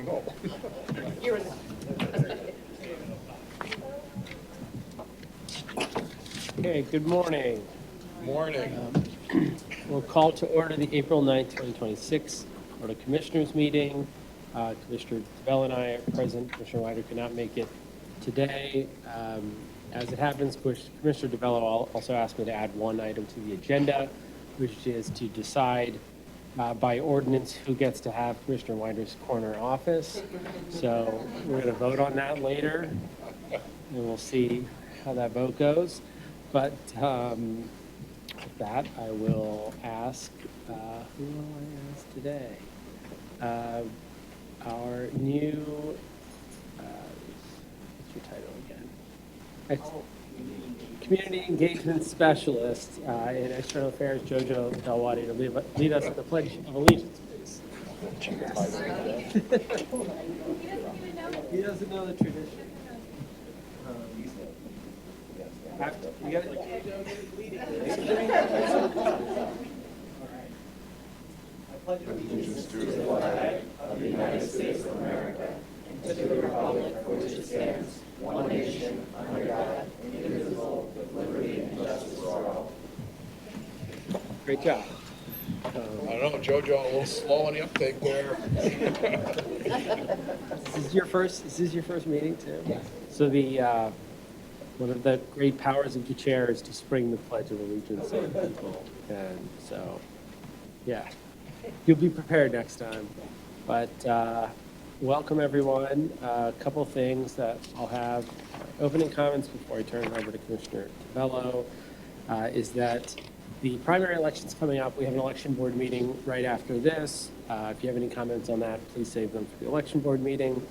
No. You're in Okay, good morning. Morning. We'll call to order the April 9th, 2026 Board of Commissioners meeting. Commissioner DeBell and I are present. Commissioner Wider could not make it today. As it happens, Commissioner DeBell also asked me to add one item to the agenda, which is to decide by ordinance who gets to have Commissioner Wider's corner office. So we're going to vote on that later, and we'll see how that vote goes. But with that, I will ask, who will I ask today? Our new, what's your title again? Community Engagement Specialist in External Affairs, Jojo Delwadi, to lead us in the Pledge of Allegiance, please. He doesn't know the tradition. You got Allegiance to the flag of the United States of America and to the republic for which it stands, one nation, under God, indivisible, with liberty and justice for all. Great job. I don't know, Jojo, a little slow on the uptake there. Is this your first meeting too? Yeah. So the one of the great powers of the chair is to spring the Pledge of Allegiance on people, and so yeah, you'll be prepared next time. But welcome everyone. A couple things that I'll have opening comments before I turn it over to Commissioner DeBello is that the primary election's coming up. We have an election board meeting right after this. If you have any comments on that, please save them for the election board meeting.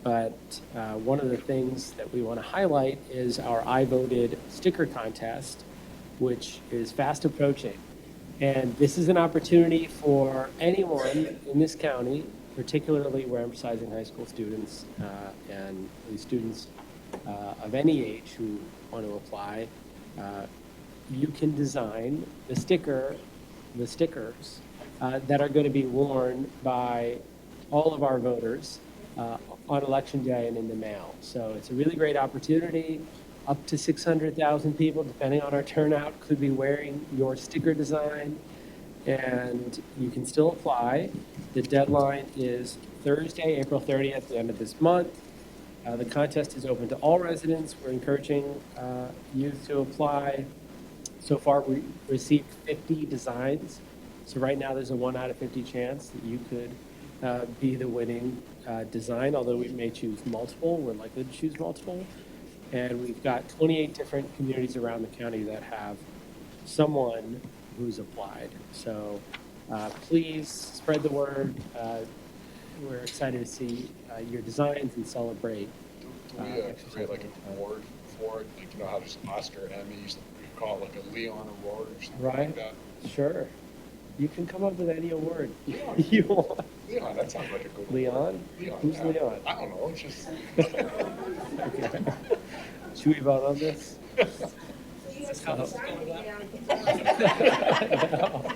But one of the things that we want to highlight is our I Voted sticker contest, which is fast approaching. And this is an opportunity for anyone in this county, particularly we're emphasizing high school students and students of any age who want to apply. You can design the stickers that are going to be worn by all of our voters on election day and in the mail. So it's a really great opportunity. Up to 600,000 people, depending on our turnout, could be wearing your sticker design, and you can still apply. The deadline is Thursday, April 30th, the end of this month. The contest is open to all residents. We're encouraging youth to apply. So far, we received 50 designs. So right now, there's a 1 out of 50 chance that you could be the winning design, although we may choose multiple. We're likely to choose multiple. And we've got 28 different communities around the county that have someone who's applied. So please spread the word. We're excited to see your designs and celebrate. Do we create like an award for it? Like, you know how there's Oscar, Emmys, we call it like a Leon Award or something Right. like that? Sure. You can come up with any award Leon. you want. Leon, that sounds like a good Leon? award. Leon. Who's yeah. Leon? I don't know, it's just. Okay. Should we vote on this? You have to design it down.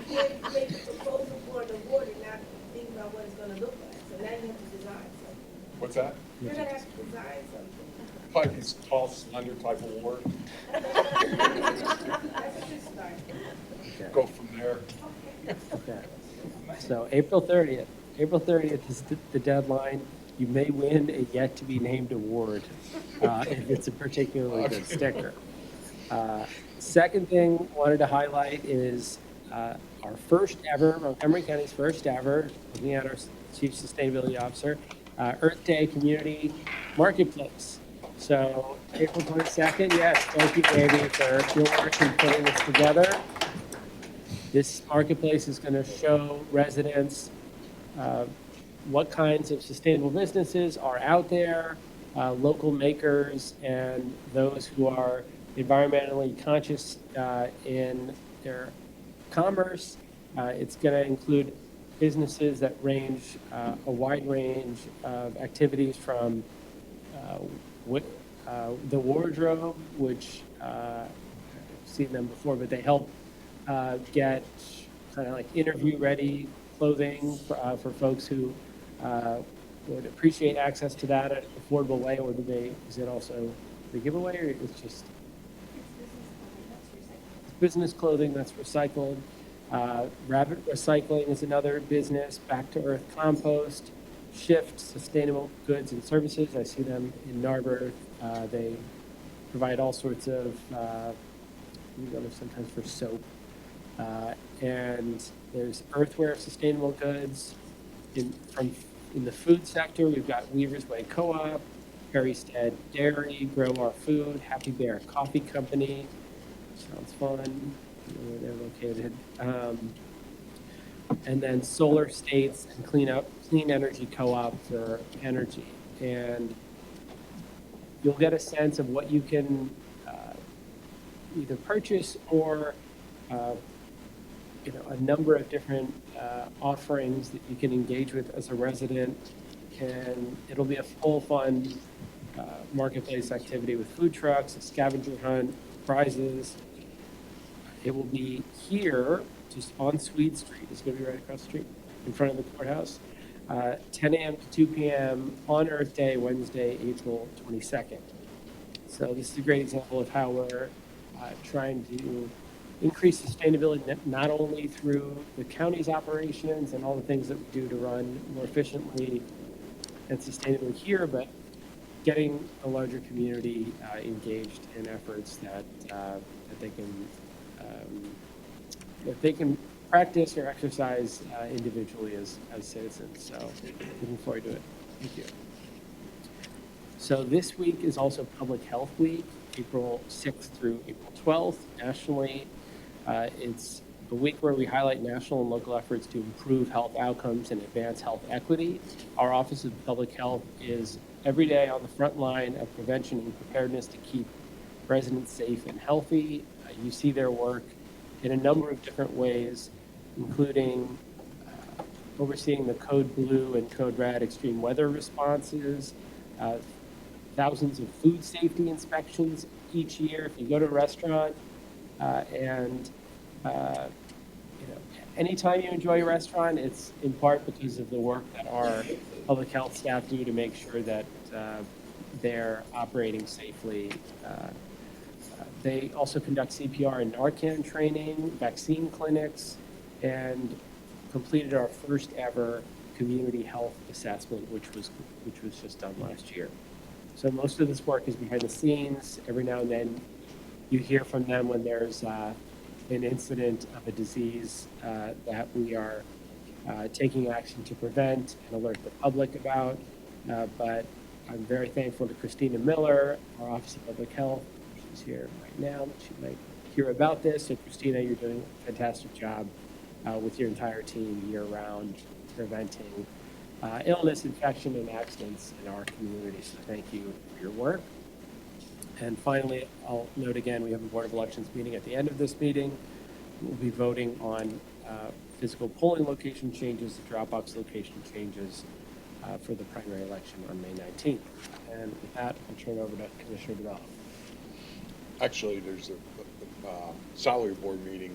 You have to make a proposal for an award and not think about what it's gonna look like. So now you have to design something. What's that? You're gonna have to design something. Like these tall, slender type of award. That's a good start. Okay. Go from there. Okay. So April 30th. April 30th is the deadline. You may win a yet-to-be-named award if it's a particularly good sticker. Second thing wanted to highlight is our first ever, Montgomery County's first ever, looking at our Chief Sustainability Officer, Earth Day Community Marketplace. So April 22nd, yes, thank you, Amy, for your work in putting this together. This marketplace is going to show residents what kinds of sustainable businesses are out there, local makers, and those who are environmentally conscious in their commerce. It's going to include businesses that range a wide range of activities from the wardrobe, which I've seen them before, but they help get kind of like interview ready clothing for folks who would appreciate access to that at an affordable way, or is it also the giveaway, or it's just business clothing that's recycled? Rabbit Recycling is another business. Back to Earth Compost, Shift Sustainable Goods and Services. I see them in Narberth. They provide all sorts of, we go there sometimes for soap. And there's Earthware Sustainable Goods. In the food sector, we've got Weaver's Way Co-op, Perrystead Dairy, Grow Our Food, Happy Bear Coffee Company. Sounds fun. I don't know where they're located. And then Solar States and Clean Energy Co-op for energy. And you'll get a sense of what you can either purchase or a number of different offerings that you can engage with as a resident. And it'll be a full fun marketplace activity with food trucks, a scavenger hunt, prizes. It will be here, just on Swede Street. It's going to be right across the street in front of the courthouse. 10 a.m. to 2 p.m. on Earth Day, Wednesday, April 22nd. So this is a great example of how we're trying to increase sustainability, not only through the county's operations and all the things that we do to run more efficiently and sustainably here, but getting a larger community engaged in efforts that they can practice or exercise individually as citizens. So looking forward to it. Thank you. So this week is also Public Health Week, April 6th through April 12th nationally. It's a week where we highlight national and local efforts to improve health outcomes and advance health equity. Our Office of Public Health is every day on the front line of prevention and preparedness to keep residents safe and healthy. You see their work in a number of different ways, including overseeing the Code Blue and Code Red extreme weather responses, thousands of food safety inspections each year. If you go to a restaurant anytime you enjoy a restaurant, it's in part because of the work that our public health staff do to make sure that they're operating safely. They also conduct CPR and Narcan training, vaccine clinics, and completed our first ever community health assessment, which was just done last year. So most of this work is behind the scenes. Every now and then you hear from them when there's an incident of a disease that we are taking action to prevent and alert the public about. But I'm very thankful to Christina Miller, our Office of Public Health. She's here right now. She might hear about this. So Christina, you're doing a fantastic job with your entire team year-round preventing illness, infection, and accidents in our community. So thank you for your work. And finally, I'll note again, we have a Board of Elections meeting at the end of this meeting. We'll be voting on physical polling location changes, drop-box location changes for the primary election on May 19th. And with that, I'll turn it over to Commissioner DeBello. Actually, there's a salary board meeting,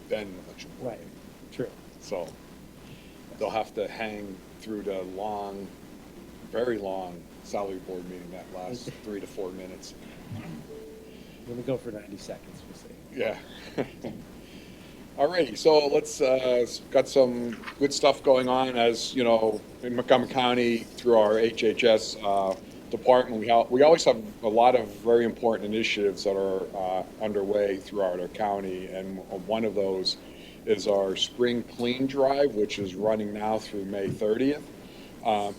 then election board meeting. True. So they'll have to hang through the long, very long salary board meeting that lasts 3 to 4 minutes. Let me go for 90 seconds, we'll see. Yeah. Alrighty, so let's got some good stuff going on, as you know, in Montgomery County through our HHS department. We always have a lot of very important initiatives that are underway throughout our county, and one of those is our Spring Clean Drive, which is running now through May 30th.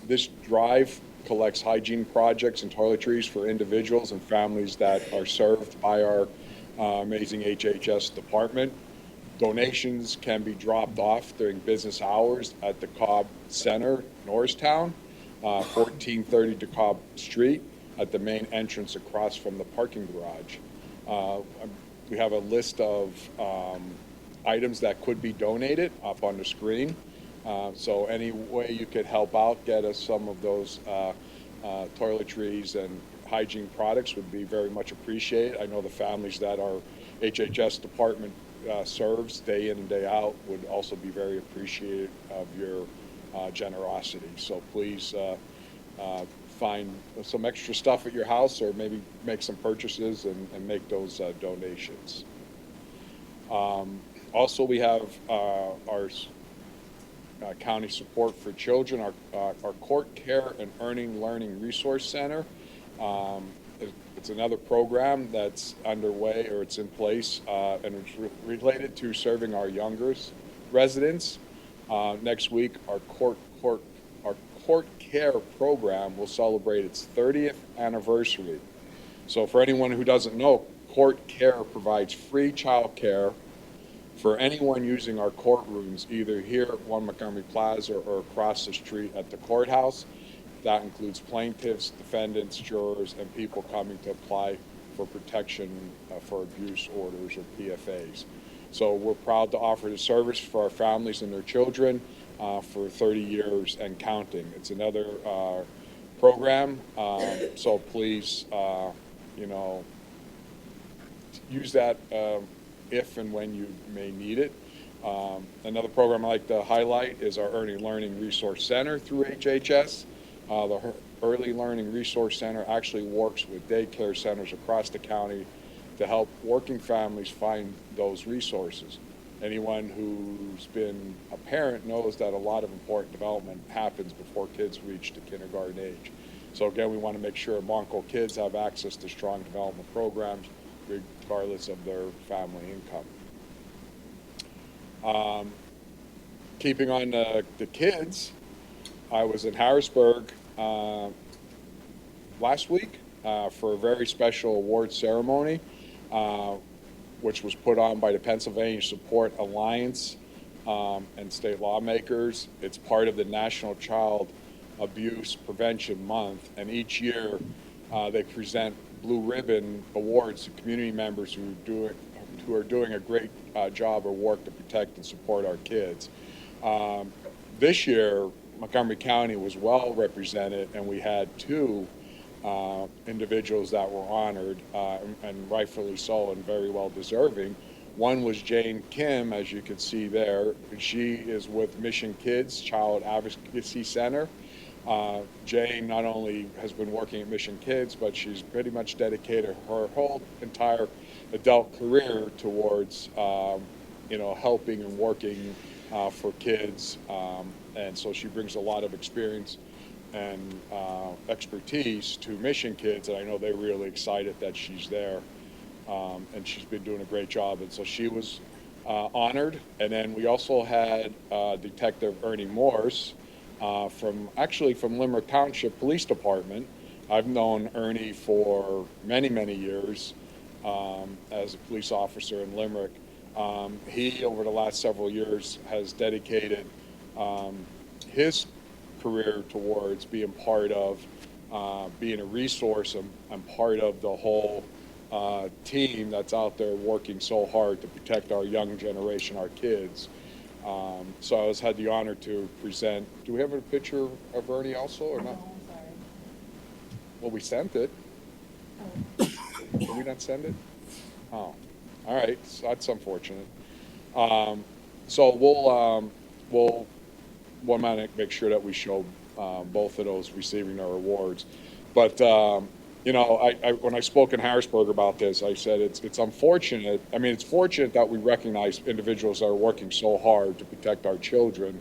This drive collects hygiene projects and toiletries for individuals and families that are served by our amazing HHS department. Donations can be dropped off during business hours at the Cobb Center, Norristown, 1430 DeKalb Street, at the main entrance across from the parking garage. We have a list of items that could be donated up on the screen. So any way you could help out, get us some of those toiletries and hygiene products would be very much appreciated. I know the families that our HHS department serves day in and day out would also be very appreciative of your generosity. So please find some extra stuff at your house, or maybe make some purchases and make those donations. Also, we have our county support for children, our court care and earning learning resource center. It's another program that's underway, or it's in place, and it's related to serving our youngest residents. Next week, our court care program will celebrate its 30th anniversary. So for anyone who doesn't know, court care provides free child care for anyone using our courtrooms, either here at 1 Montgomery Plaza or across the street at the courthouse. That includes plaintiffs, defendants, jurors, and people coming to apply for protection for abuse orders or PFAs. So we're proud to offer the service for our families and their children for 30 years and counting. It's another program, so please, use that if and when you may need it. Another program I'd like to highlight is our Early Learning Resource Center through HHS. The Early Learning Resource Center actually works with daycare centers across the county to help working families find those resources. Anyone who's been a parent knows that a lot of important development happens before kids reach the kindergarten age. So again, we want to make sure Monco kids have access to strong development programs regardless of their family income. Keeping on the kids, I was in Harrisburg last week for a very special award ceremony, which was put on by the Pennsylvania Support Alliance and state lawmakers. It's part of the National Child Abuse Prevention Month, and each year they present Blue Ribbon Awards to community members who are doing a great job or work to protect and support our kids. This year, Montgomery County was well represented, and we had two individuals that were honored, and rightfully so, and very well deserving. One was Jane Kim, as you can see there. She is with Mission Kids Child Advocacy Center. Jane not only has been working at Mission Kids, but she's pretty much dedicated her whole entire adult career towards, helping and working for kids. And so she brings a lot of experience and expertise to Mission Kids, and I know they're really excited that she's there, and she's been doing a great job, and so she was honored. And then we also had Detective Ernie Morse from Limerick Township Police Department. I've known Ernie for many, many years as a police officer in Limerick. He, over the last several years, has dedicated his career towards being part of being a resource and part of the whole team that's out there working so hard to protect our young generation, our kids. So I had the honor to present. Do we have a picture of Ernie also, or not? No, I'm sorry. Well, we sent it. Did we not send it? Oh, all right. So that's unfortunate. So we'll want to make sure that we show both of those receiving their awards. But when I spoke in Harrisburg about this, I said it's unfortunate. I mean, it's fortunate that we recognize individuals that are working so hard to protect our children.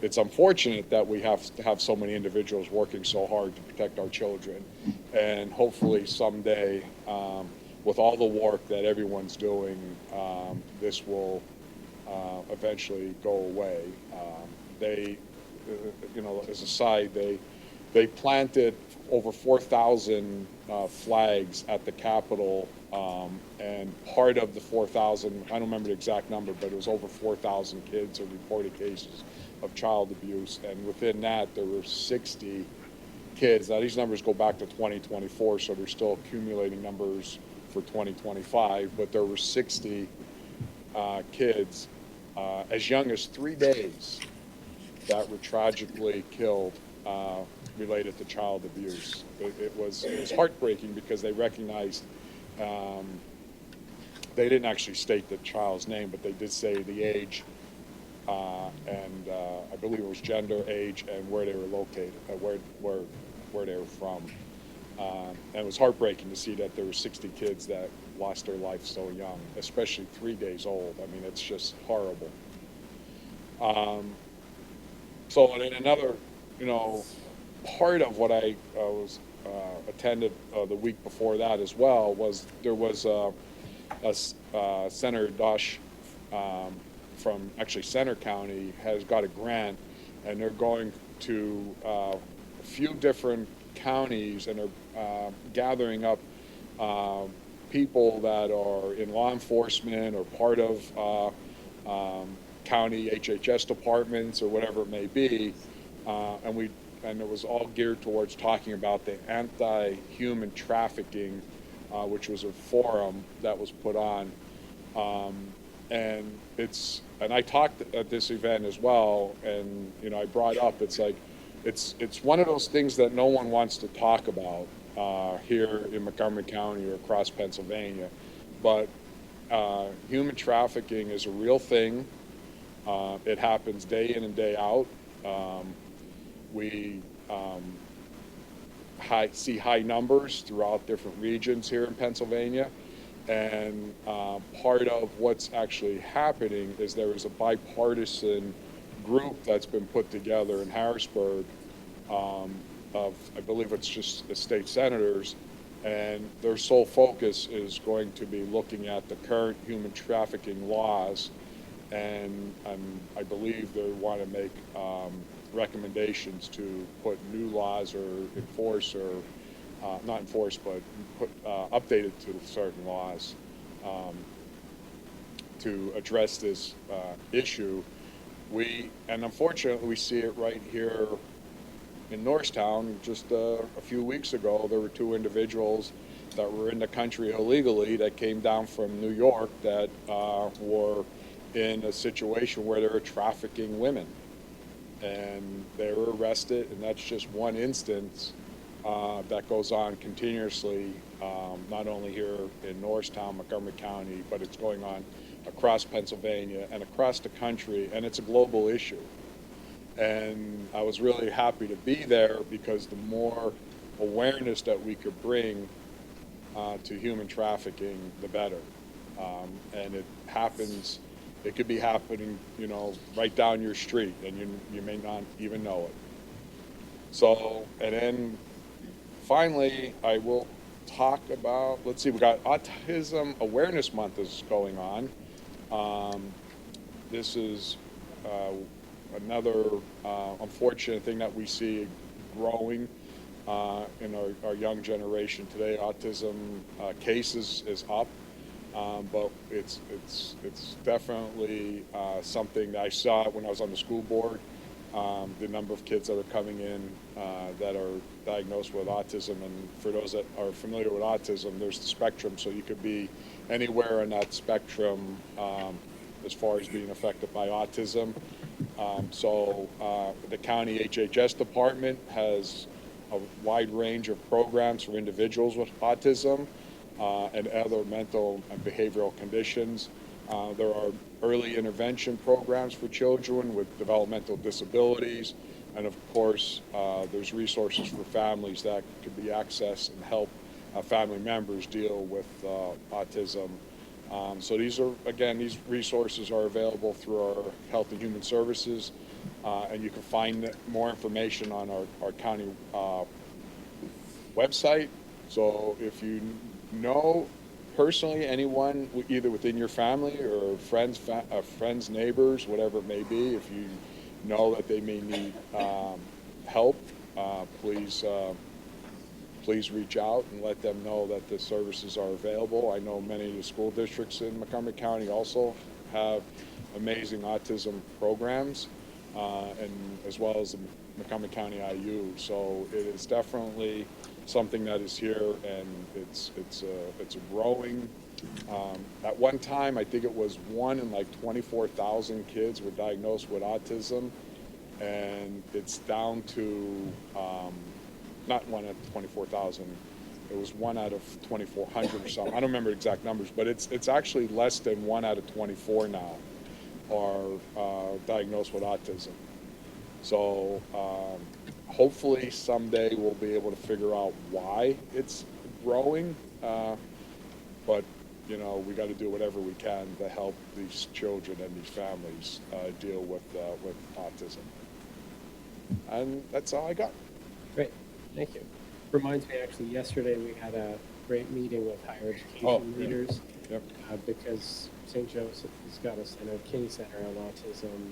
It's unfortunate that we have to have so many individuals working so hard to protect our children. And hopefully someday, with all the work that everyone's doing, this will eventually go away. They, as a side, they planted over 4,000 flags at the Capitol, and part of the 4,000, I don't remember the exact number, but it was over 4,000 kids or reported cases of child abuse, and within that there were 60 kids. Now these numbers go back to 2024, so they're still accumulating numbers for 2025, but there were 60 kids as young as 3 days that were tragically killed related to child abuse. It was heartbreaking because they recognized, they didn't actually state the child's name, but they did say the age and I believe it was gender, age, and where they were located, where they were from. And it was heartbreaking to see that there were 60 kids that lost their life so young, especially 3 days old. I mean, it's just horrible. So and then another, part of what I was attended the week before that as well was there was Senator Dush from actually Center County has got a grant, and they're going to a few different counties, and they're gathering up people that are in law enforcement or part of county HHS departments or whatever it may be, and it was all geared towards talking about the anti-human trafficking, which was a forum that was put on, and I talked at this event as well, and I brought up it's one of those things that no one wants to talk about here in Montgomery County or across Pennsylvania, but human trafficking is a real thing. It happens day in and day out. We see high numbers throughout different regions here in Pennsylvania, and part of what's actually happening is there is a bipartisan group that's been put together in Harrisburg of, I believe it's just the state senators, and their sole focus is going to be looking at the current human trafficking laws, and I believe they want to make recommendations to put new laws or enforce or not enforce, but put updated to certain laws to address this issue. And unfortunately, we see it right here in Norristown. Just a few weeks ago, there were 2 individuals that were in the country illegally that came down from New York that were in a situation where they were trafficking women, and they were arrested, and that's just one instance that goes on continuously, not only here in Norristown, Montgomery County, but it's going on across Pennsylvania and across the country, and it's a global issue. And I was really happy to be there because the more awareness that we could bring to human trafficking, the better. And it could be happening, right down your street, and you may not even know it. So, and then finally, I will talk about, let's see, we got Autism Awareness Month is going on. This is another unfortunate thing that we see growing in our young generation today. Autism cases is up, but it's definitely something that I saw when I was on the school board. The number of kids that are coming in that are diagnosed with autism, and for those that are familiar with autism, there's the spectrum, so you could be anywhere in that spectrum as far as being affected by autism. So the county HHS department has a wide range of programs for individuals with autism and other mental and behavioral conditions. There are early intervention programs for children with developmental disabilities, and of course there's resources for families that could be accessed and help family members deal with autism. So these resources are available through our Health and Human Services, and you can find more information on our county website. So if you know personally anyone, either within your family or friends, neighbors, whatever it may be, if you know that they may need help, please reach out and let them know that the services are available. I know many of the school districts in Montgomery County also have amazing autism programs, and as well as the Montgomery County IU. So it is definitely something that is here, and it's growing. At one time, I think it was 1 in like 24,000 kids were diagnosed with autism, and it's down to not 1 out of 24,000. It was 1 out of 2,400 or something. I don't remember exact numbers, but it's actually less than 1 out of 24 now. are diagnosed with autism. So hopefully someday we'll be able to figure out why it's growing. But, you know, we got to do whatever we can to help these children and these families deal with autism. And that's all I got. Great, thank you. Reminds me, actually, yesterday we had a great meeting with higher education leaders. Yep. Because St. Joseph has got a center, King Center on Autism,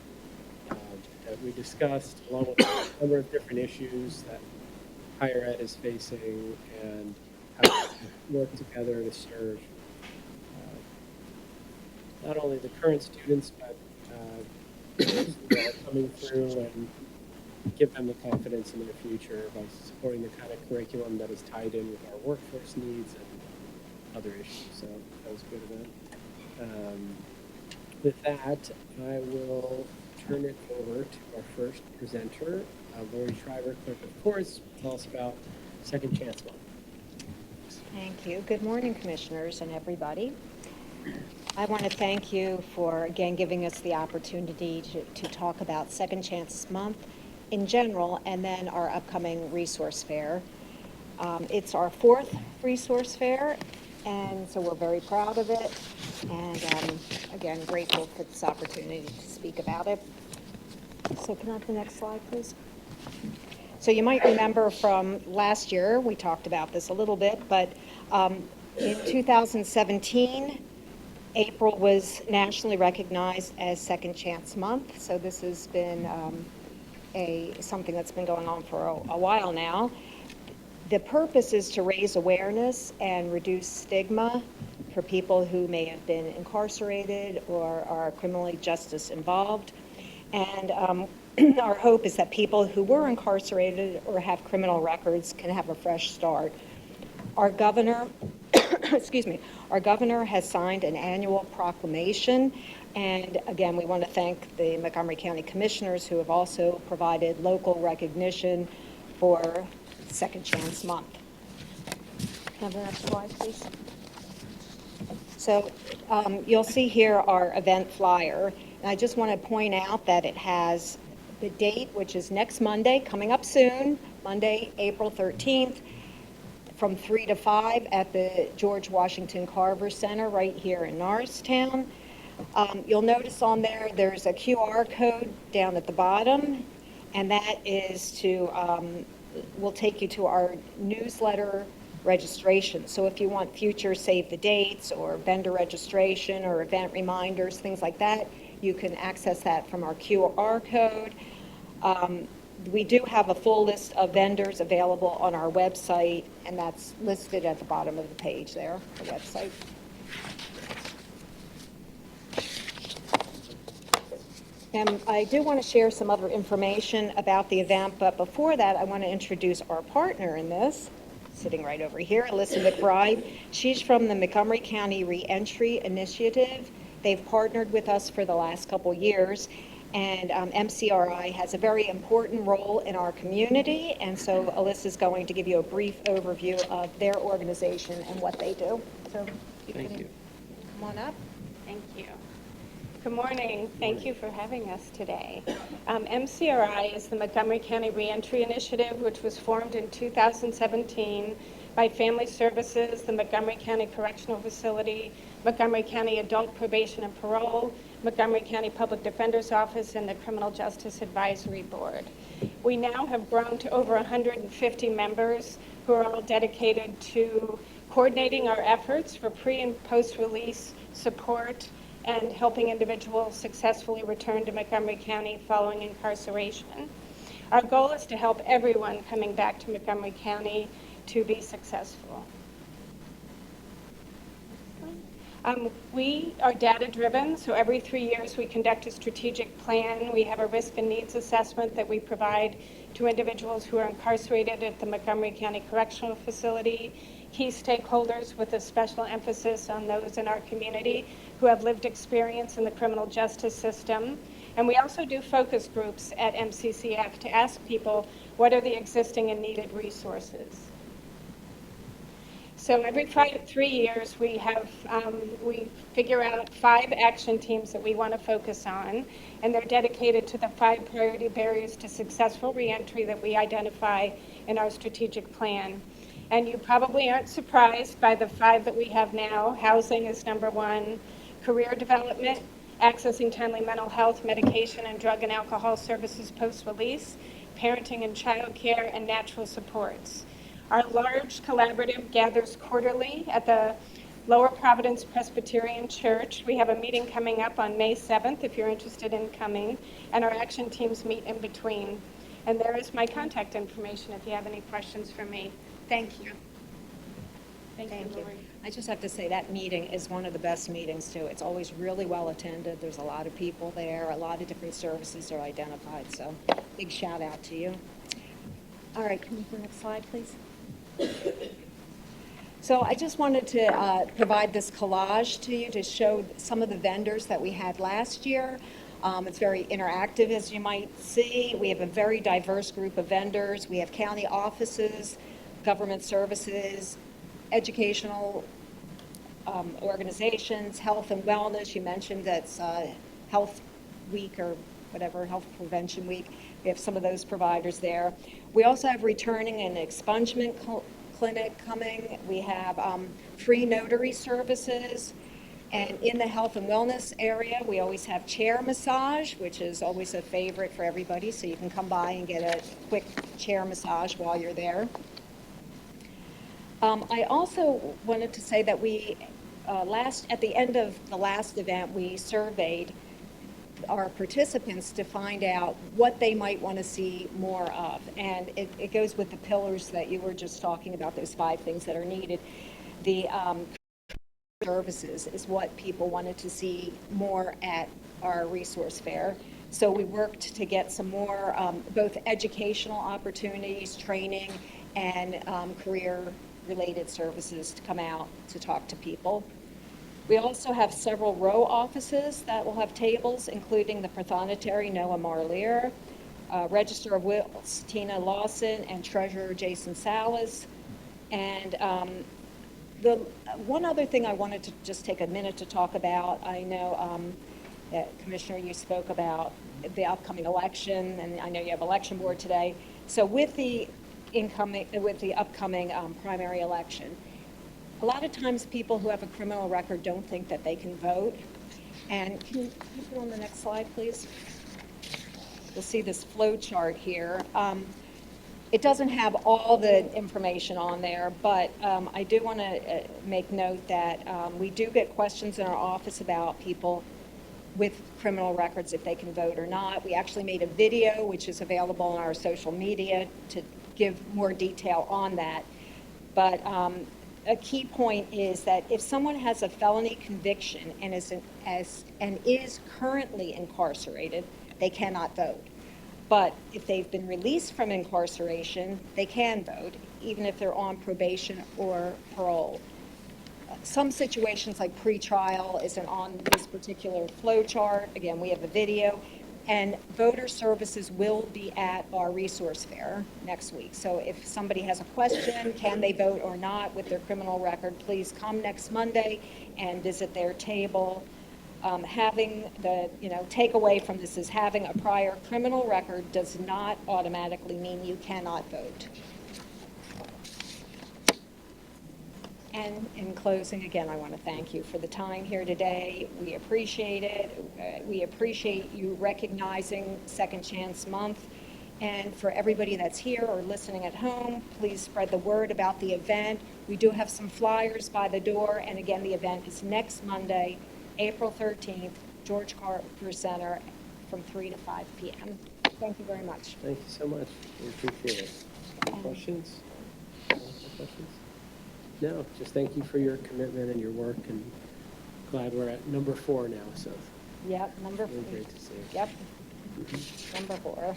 that we discussed, along with a number of different issues that higher ed is facing, and how we work together to serve not only the current students, but those who are coming through, and give them the confidence in their future by supporting the kind of curriculum that is tied in with our workforce needs and other issues. So that was a good event. With that, I will turn it over to our first presenter, Lori Schreiber, Clerk of Courts. Tell us about Second Chance Month. Thank you. Good morning, Commissioners and everybody. I want to thank you for, again, giving us the opportunity to talk about Second Chance Month in general, and then our upcoming resource fair. It's our 4th resource fair, and so we're very proud of it, and again, grateful for this opportunity to speak about it. So can I have the next slide, please? So you might remember from last year, we talked about this a little bit, but in 2017, April was nationally recognized as Second Chance Month, so this has been something that's been going on for a while now. The purpose is to raise awareness and reduce stigma for people who may have been incarcerated or are criminally justice involved. And our hope is that people who were incarcerated or have criminal records can have a fresh start. Our governor, excuse me, our governor has signed an annual proclamation. And again, we want to thank the Montgomery County Commissioners who have also provided local recognition for Second Chance Month. Can I have the next slide, please? So you'll see here our event flyer. And I just want to point out that it has the date, which is next Monday, coming up soon, Monday, April 13th, from 3 to 5 at the George Washington Carver Center right here in Norristown. You'll notice on there, there's a QR code down at the bottom, and that is to, will take you to our newsletter registration. So if you want future save the dates or vendor registration or event reminders, things like that, you can access that from our QR code. We do have a full list of vendors available on our website, and that's listed at the bottom of the page there, the website. And I do want to share some other information about the event, but before that, I want to introduce our partner in this, sitting right over here, Alyssa McBride. She's from the Montgomery County Reentry Initiative. They've partnered with us for the last couple years, and MCRI has a very important role in our community, and so Alyssa's going to give you a brief overview of their organization and what they do. So Thank you. Come on up. Thank you. Good morning. Thank you for having us today. MCRI is the Montgomery County Reentry Initiative, which was formed in 2017 by Family Services, the Montgomery County Correctional Facility, Montgomery County Adult Probation and Parole, Montgomery County Public Defender's Office, and the Criminal Justice Advisory Board. We now have grown to over 150 members who are all dedicated to coordinating our efforts for pre- and post-release support and helping individuals successfully return to Montgomery County following incarceration. Our goal is to help everyone coming back to Montgomery County to be successful. We are data-driven, so every 3 years we conduct a strategic plan. We have a risk and needs assessment that we provide to individuals who are incarcerated at the Montgomery County Correctional Facility, key stakeholders with a special emphasis on those in our community who have lived experience in the criminal justice system. And we also do focus groups at MCCF to ask people what are the existing and needed resources. So every 3 years, we figure out 5 action teams that we want to focus on, and they're dedicated to the 5 priority barriers to successful reentry that we identify in our strategic plan. And you probably aren't surprised by the 5 that we have now. Housing is number 1, career development, accessing timely mental health, medication, and drug and alcohol services post-release, parenting and childcare, and natural supports. Our large collaborative gathers quarterly at the Lower Providence Presbyterian Church. We have a meeting coming up on May 7th if you're interested in coming, and our action teams meet in between. And there is my contact information if you have any questions for me. Thank you. Thank you. Lori. I just have to say that meeting is one of the best meetings too. It's always really well attended. There's a lot of people there. A lot of different services are identified. So big shout out to you. All right, can you go next slide, please? So I just wanted to provide this collage to you to show some of the vendors that we had last year. It's very interactive, as you might see. We have a very diverse group of vendors. We have county offices, government services, educational organizations, health and wellness. You mentioned that's Health Week or whatever, Health Prevention Week. We have some of those providers there. We also have returning and expungement clinic coming. We have free notary services. And in the health and wellness area, we always have chair massage, which is always a favorite for everybody. So you can come by and get a quick chair massage while you're there. I also wanted to say that we, at the end of the last event, we surveyed our participants to find out what they might want to see more of. And it goes with the pillars that you were just talking about, those 5 things that are needed. The services is what people wanted to see more at our resource fair. So we worked to get some more both educational opportunities, training, and career-related services to come out to talk to people. We also have several row offices that will have tables, including the Prothonotary Noah Marlier, Register of Wills Tina Lawson, and Treasurer Jason Salas. And the one other thing I wanted to just take a minute to talk about, I know that Commissioner, you spoke about the upcoming election, and I know you have election board today. So with the upcoming primary election, a lot of times people who have a criminal record don't think that they can vote. And can you put on the next slide, please? You'll see this flow chart here. It doesn't have all the information on there, but I do want to make note that we do get questions in our office about people with criminal records, if they can vote or not. We actually made a video, which is available on our social media, to give more detail on that. But a key point is that if someone has a felony conviction and is currently incarcerated, they cannot vote. But if they've been released from incarceration, they can vote, even if they're on probation or parole. Some situations like pretrial isn't on this particular flow chart. Again, we have a video. And voter services will be at our resource fair next week. So if somebody has a question, can they vote or not with their criminal record, please come next Monday and visit their table. Having the, takeaway from this is having a prior criminal record does not automatically mean you cannot vote. And in closing, again, I want to thank you for the time here today. We appreciate it. We appreciate you recognizing Second Chance Month. And for everybody that's here or listening at home, please spread the word about the event. We do have some flyers by the door. And again, the event is next Monday, April 13th, George Carver Center from 3 to 5 p.m. Thank you very much. Thank you so much. We appreciate it. Any questions? Any questions? No, just thank you for your commitment and your work, and glad we're at number 4 now, so Yep, number 4. really great to see. Yep, number 4.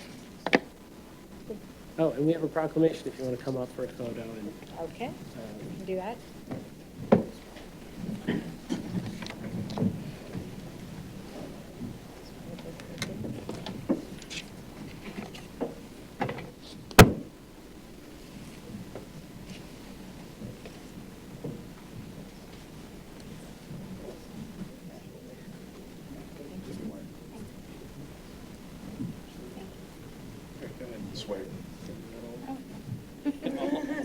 Oh, and we have a proclamation if you want to come up for a photo. And Okay, we can do that. way.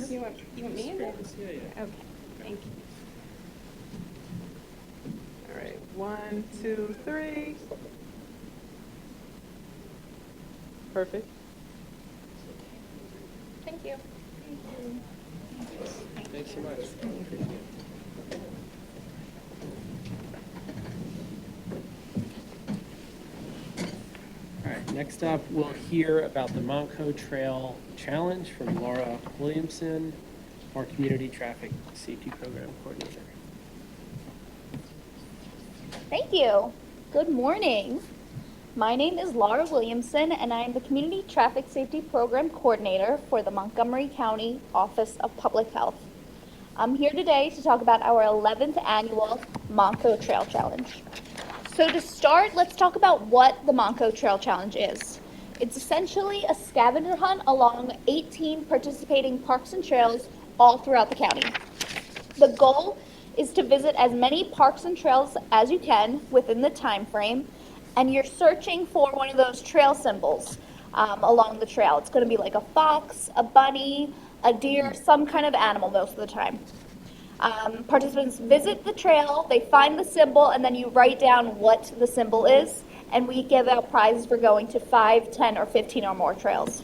You want me in there? Okay, thank you. All right, 1, 2, 3. Perfect. Thank you. Thanks so much. All right, next up, we'll hear about the Montco Trail Challenge from Laura Williamson, our Community Traffic Safety Program Coordinator. Thank you. Good morning. My name is Laura Williamson, and I am the Community Traffic Safety Program Coordinator for the Montgomery County Office of Public Health. I'm here today to talk about our 11th annual Montco Trail Challenge. So to start, let's talk about what the Montco Trail Challenge is. It's essentially a scavenger hunt along 18 participating parks and trails all throughout the county. The goal is to visit as many parks and trails as you can within the time frame, and you're searching for one of those trail symbols along the trail. It's going to be like a fox, a bunny, a deer, some kind of animal most of the time. Participants visit the trail, they find the symbol, and then you write down what the symbol is, and we give out prizes for going to 5, 10, or 15 or more trails.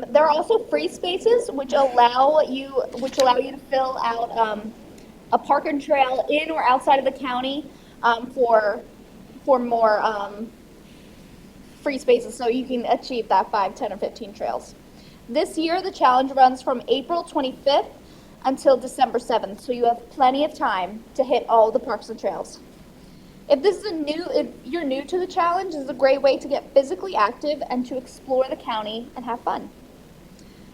There are also free spaces which allow you to fill out a park and trail in or outside of the county for more free spaces, so you can achieve that 5, 10, or 15 trails. This year, the challenge runs from April 25th until December 7th, so you have plenty of time to hit all the parks and trails. If you're new to the challenge, this is a great way to get physically active and to explore the county and have fun.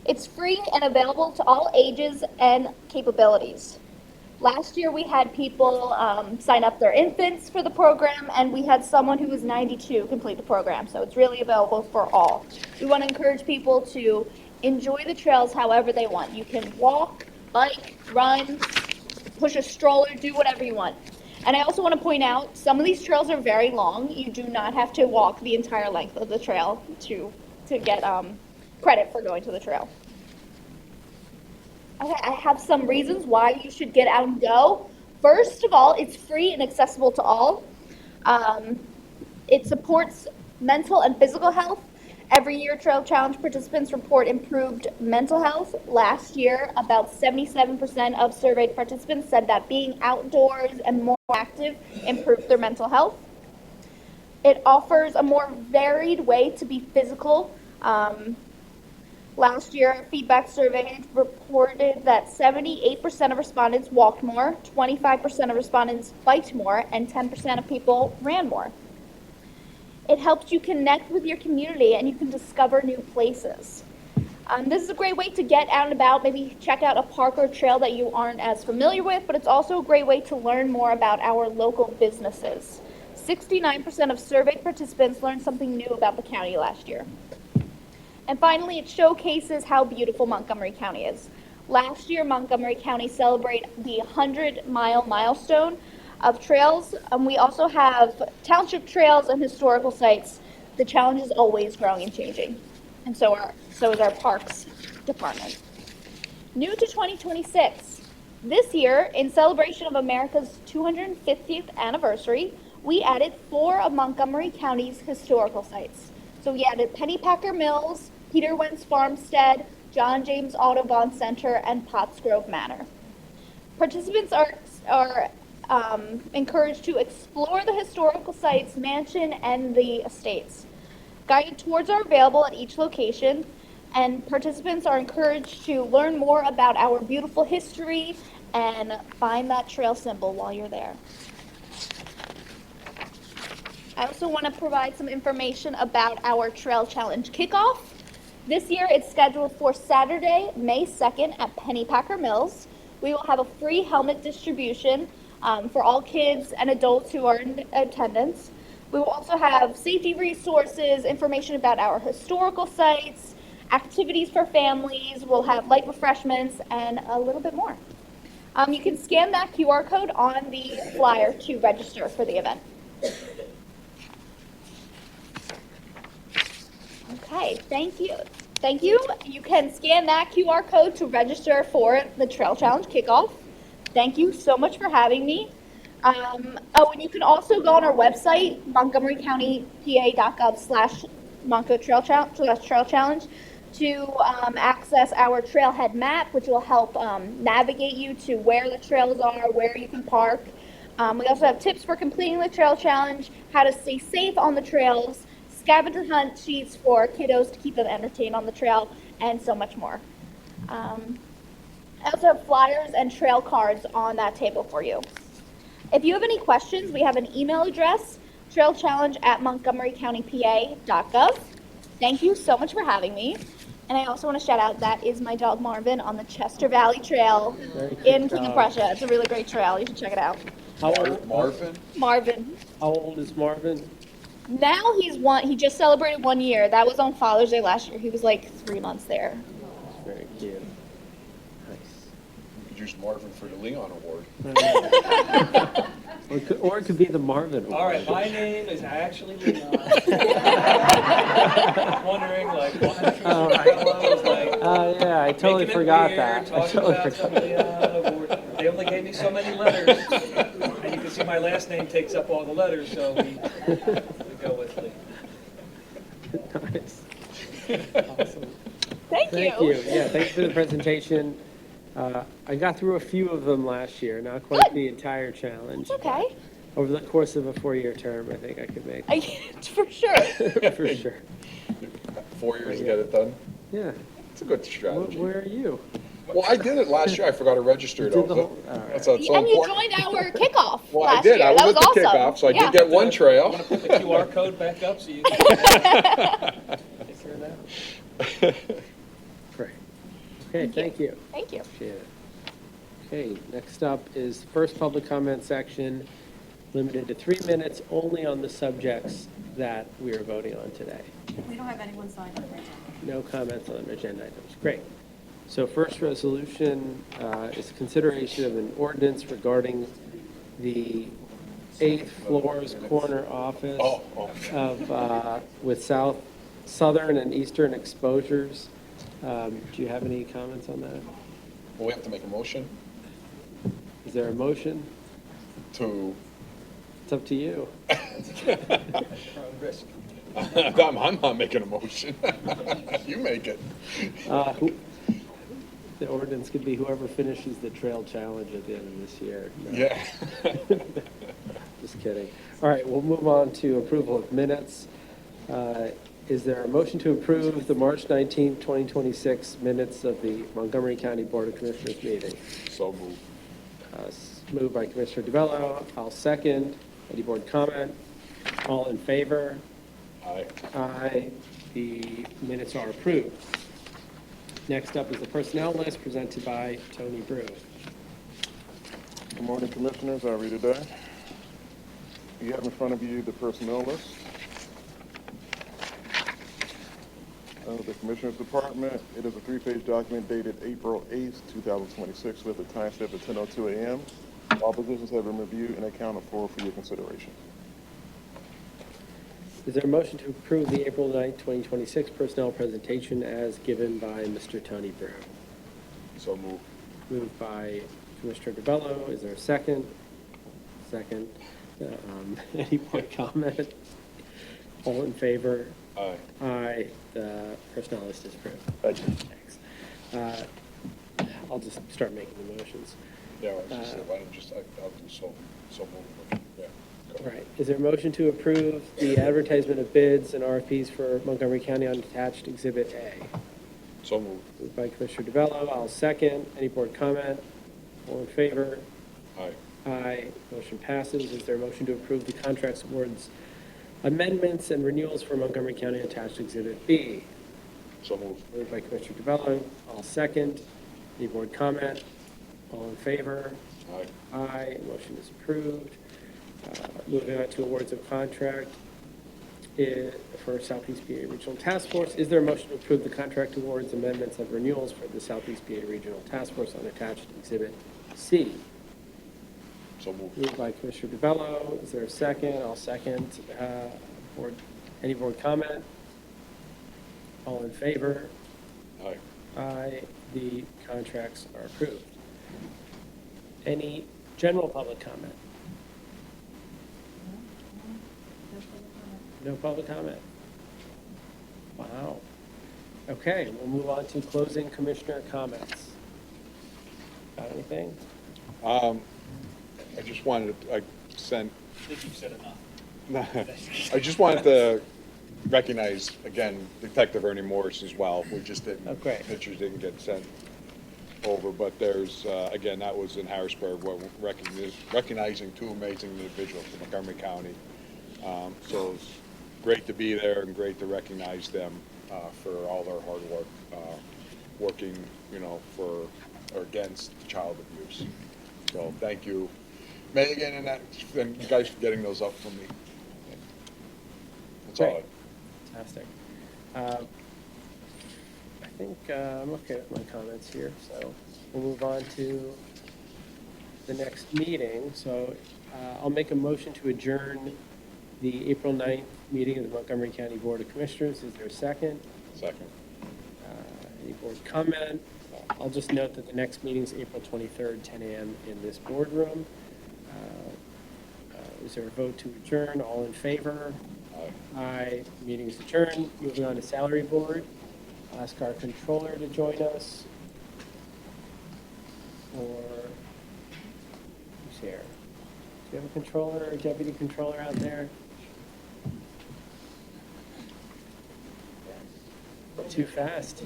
It's free and available to all ages and capabilities. Last year, we had people sign up their infants for the program, and we had someone who was 92 complete the program, so it's really available for all. We want to encourage people to enjoy the trails however they want. You can walk, bike, run, push a stroller, do whatever you want. And I also want to point out, some of these trails are very long. You do not have to walk the entire length of the trail to get credit for going to the trail. Okay, I have some reasons why you should get out and go. First of all, it's free and accessible to all. It supports mental and physical health. Every year, Trail Challenge participants report improved mental health. Last year, about 77% of surveyed participants said that being outdoors and more active improved their mental health. It offers a more varied way to be physical. Last year, feedback survey reported that 78% of respondents walked more, 25% of respondents biked more, and 10% of people ran more. It helps you connect with your community, and you can discover new places. This is a great way to get out and about, maybe check out a park or trail that you aren't as familiar with, but it's also a great way to learn more about our local businesses. 69% of surveyed participants learned something new about the county last year. And finally, it showcases how beautiful Montgomery County is. Last year, Montgomery County celebrated the 100-mile milestone of trails. We also have township trails and historical sites. The challenge is always growing and changing, and so is our parks department. New to 2026, this year, in celebration of America's 250th anniversary, we added 4 of Montgomery County's historical sites. So we added Pennypacker Mills, Peter Wentz Farmstead, John James Audubon Center, and Pottsgrove Manor. Participants are encouraged to explore the historical sites, mansion, and the estates. Guided tours are available at each location, and participants are encouraged to learn more about our beautiful history and find that trail symbol while you're there. I also want to provide some information about our Trail Challenge kickoff. This year it's scheduled for Saturday, May 2nd at Pennypacker Mills. We will have a free helmet distribution for all kids and adults who are in attendance. We will also have safety resources, information about our historical sites, activities for families. We'll have light refreshments and a little bit more. You can scan that QR code on the flyer to register for the event. Okay. Okay, thank you. Thank you. You can scan that QR code to register for the Trail Challenge kickoff. Thank you so much for having me. Oh, and you can also go on our website, montgomerycountypa.gov/Monco Trail Challenge to access our trailhead map, which will help navigate you to where the trails are, where you can park. We also have tips for completing the trail challenge, how to stay safe on the trails, scavenger hunt sheets for kiddos to keep them entertained on the trail, and so much more. I also have flyers and trail cards on that table for you. If you have any questions, we have an email address, trailchallenge@montgomerycountypa.gov. Thank you so much for having me. And I also want to shout out, that is my dog Marvin on the Chester Valley Trail Very good in King of dog. Prussia. It's a really great trail. You should check it out. How old, Marvin? Marvin. how old is Marvin? Now he just celebrated 1 year. That was on Father's Day last year. He was like 3 months there. Very cute. Nice. You could use Marvin for the Leon Award. Or it could be the Marvin Award. All right, my name is actually Leon. Wondering, like, why fellows, like, Yeah, I totally making it forgot weird, that. I talking totally about forgot. somebody Award. They only gave me so many letters. And you can see my last name takes up all the letters, so we go with Lee. Nice. Awesome. Thank Thank you. Yeah, thanks for the presentation. I got through a few of them last year, not quite the entire challenge. Okay. Over the course of a 4-year term, I think I could make For sure. it, for sure. 4 years to get it done. Yeah. It's a good strategy. Where are you? Well, I did it last year. I forgot to register You though. did the whole- all right. That's so And you important. joined our kickoff Well, I last did. year. I was That at the awesome. kickoff, so I Yeah. did get one I'm trail. gonna put the QR code back up so you can take care of that. Great. Okay, thank you. Thank you. Appreciate it. Okay, next up is first public comment section, limited to 3 minutes, only on the subjects that we are voting on today. We don't have anyone signed up right now. No comments on agenda items. Great. So first resolution is consideration of an ordinance regarding the 8th floors corner office of, with southern and eastern exposures. Do you have any comments on that? Well, we have to make a motion Is there a motion? to. It's up to you. Risk. I'm not making a motion. You make it. The ordinance could be whoever finishes the trail challenge at the end of this year. No, Yeah. just kidding. All right, we'll move on to approval of minutes. Is there a motion to approve the March 19th, 2026 minutes of the Montgomery County Board of Commissioners meeting? So moved. Moved by Commissioner DeBello. I'll second. Any board comment? All in favor? Aye. Aye. The minutes are approved. Next up is the personnel list presented by Tony Brew. Good morning, Commissioners. How are you today? You have in front of you the personnel list of the Commissioners Department. It is a 3-page document dated April 8th, 2026, with a timestamp at 10:02 a.m. All positions have been reviewed and accounted for your consideration. Is there a motion to approve the April 9th, 2026 personnel presentation as given by Mr. Tony Brew? So moved. Moved by Commissioner DeBello. Is there a second? Second. Any more comment? All in favor? Aye. Aye. The personnel list is approved. Thank you. Thanks. I'll just start making the motions. Yeah, I was just saying, why don't you just, I'll do so moved. Yeah. Go. All right. Is there a motion to approve the advertisement of bids and RFPs for Montgomery County on attached Exhibit A? So moved. Moved by Commissioner DeBello. I'll second. Any board comment? All in favor? Aye. Aye. Motion passes. Is there a motion to approve the contracts, awards, amendments, and renewals for Montgomery County attached Exhibit B? So moved. Moved by Commissioner DeBello. I'll second. Any board comment? All in favor? Aye. Aye. Motion is approved. Moving on to awards of contract for Southeast PA Regional Task Force. Is there a motion to approve the contract awards, amendments, and renewals for the Southeast PA Regional Task Force on attached Exhibit C? So moved. Moved by Commissioner DeBello. Is there a second? I'll second. Any board comment? All in favor? Aye. Aye. The contracts are approved. Any general public comment? No public comment? Wow. Okay, we'll move on to closing commissioner comments. Got anything? I just wanted, I sent. I think you've said enough. I just wanted to recognize, again, Detective Ernie Morris as well. We just didn't, Oh, great. pictures didn't get sent over, but there's, again, that was in Harrisburg, recognizing two amazing individuals from Montgomery County. So it's great to be there and great to recognize them for all their hard work, working, for or against child abuse. So thank you, Megan, and you guys for getting those up for me. That's all. Great. Fantastic. I think I'm okay with my comments here, so we'll move on to the next meeting. So I'll make a motion to adjourn the April 9th meeting of the Montgomery County Board of Commissioners. Is there a second? Second. Any board comment? I'll just note that the next meeting is April 23rd, 10 a.m. in this boardroom. Is there a vote to adjourn? All in favor? Aye. Aye. Meeting is adjourned. Moving on to salary board. I'll ask our controller to join us. Or who's here? Do you have a controller or deputy controller out there? Too fast?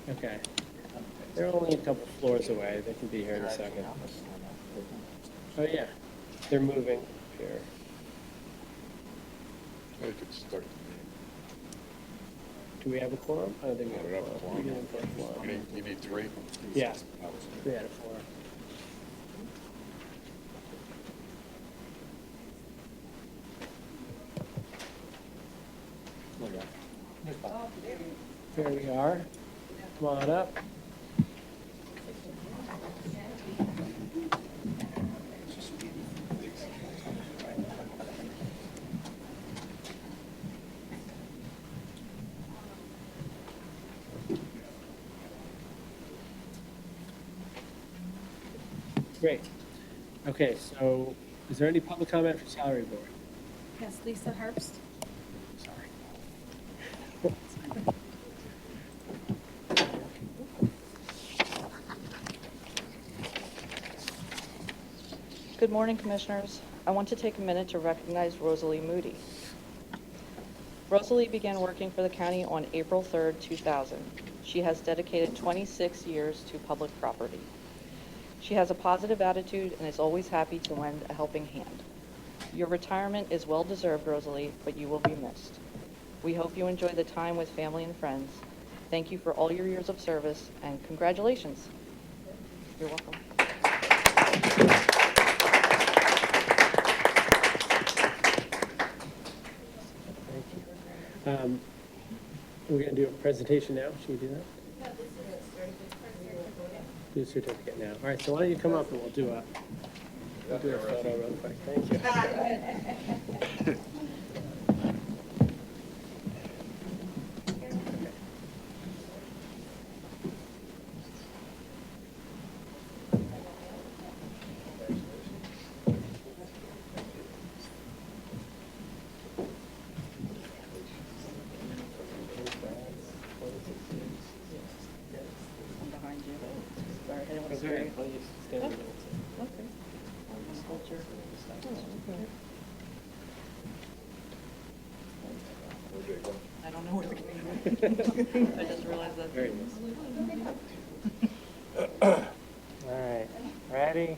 Okay. They're only a couple floors away. They can be here in a second. Oh, yeah. They're moving here. I could start the Do we have a quorum? I don't think we meeting. have a quorum. We didn't have a quorum. You need three? Yeah. 3 out of 4. There we are. Come on up. Great. Okay, so is there any public comment for salary board? Yes, Lisa Herbst. Sorry. Good morning, Commissioners. I want to take a minute to recognize Rosalie Moody. Rosalie began working for the county on April 3rd, 2000. She has dedicated 26 years to public property. She has a positive attitude and is always happy to lend a helping hand. Your retirement is well-deserved, Rosalie, but you will be missed. We hope you enjoy the time with family and friends. Thank you for all your years of service, and congratulations. You're welcome. Thank you. We're going to do a presentation now. Should we do that? Do a certificate now. All right, so why don't you come up and we'll do a photo real quick. Thank you. I'm behind you. Sorry, I didn't want to scare you. Okay. Hold your- I don't know where the camera is. I just realized that. Very nice. All right, ready?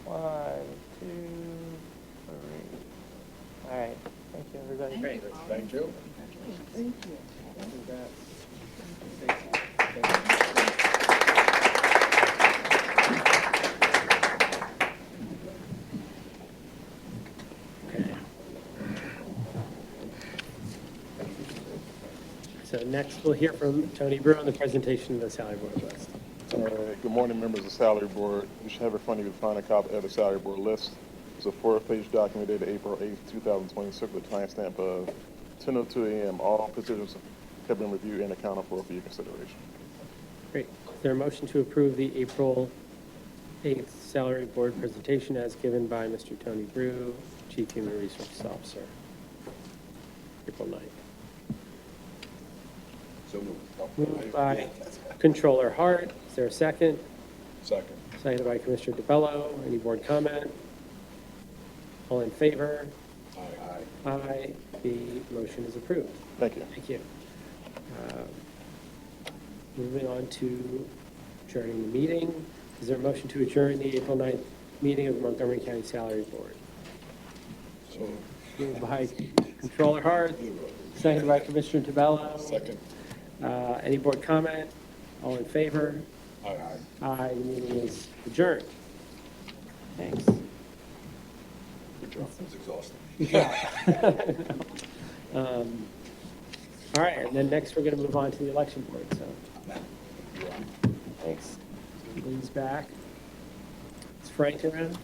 1, 2, 3. All right, thank you, everybody. Great. Thank you. Congrats. Okay. So next, we'll hear from Tony Brew on the presentation of the salary board list. All right, good morning, members of the salary board. You should have in front of you to find a copy of the salary board list. It's a 4-page document dated April 8th, 2026 with a timestamp of 10:02 a.m. All positions have been reviewed and accounted for your consideration. Great. Is there a motion to approve the April 8th salary board presentation as given by Mr. Tony Brew, Chief Human Resources Officer? April 9th. So Moved by Controller Hart. Is there a second? Second. Seconded by Commissioner DeBello. Any board comment? All in favor? Aye. Aye. The motion is approved. Thank you. Thank you. Moving on to adjourning the meeting. Is there a motion to adjourn the April 9th meeting of the Montgomery County Salary Board? So Moved by Controller Hart, seconded by Commissioner DeBello. Second. Any board comment? All in favor? Aye. Aye. The meeting is adjourned. Thanks. Good job. It was exhausting. All right, and then next we're going to move on to the election board, so. Thanks. Lee's back. Is Frank around?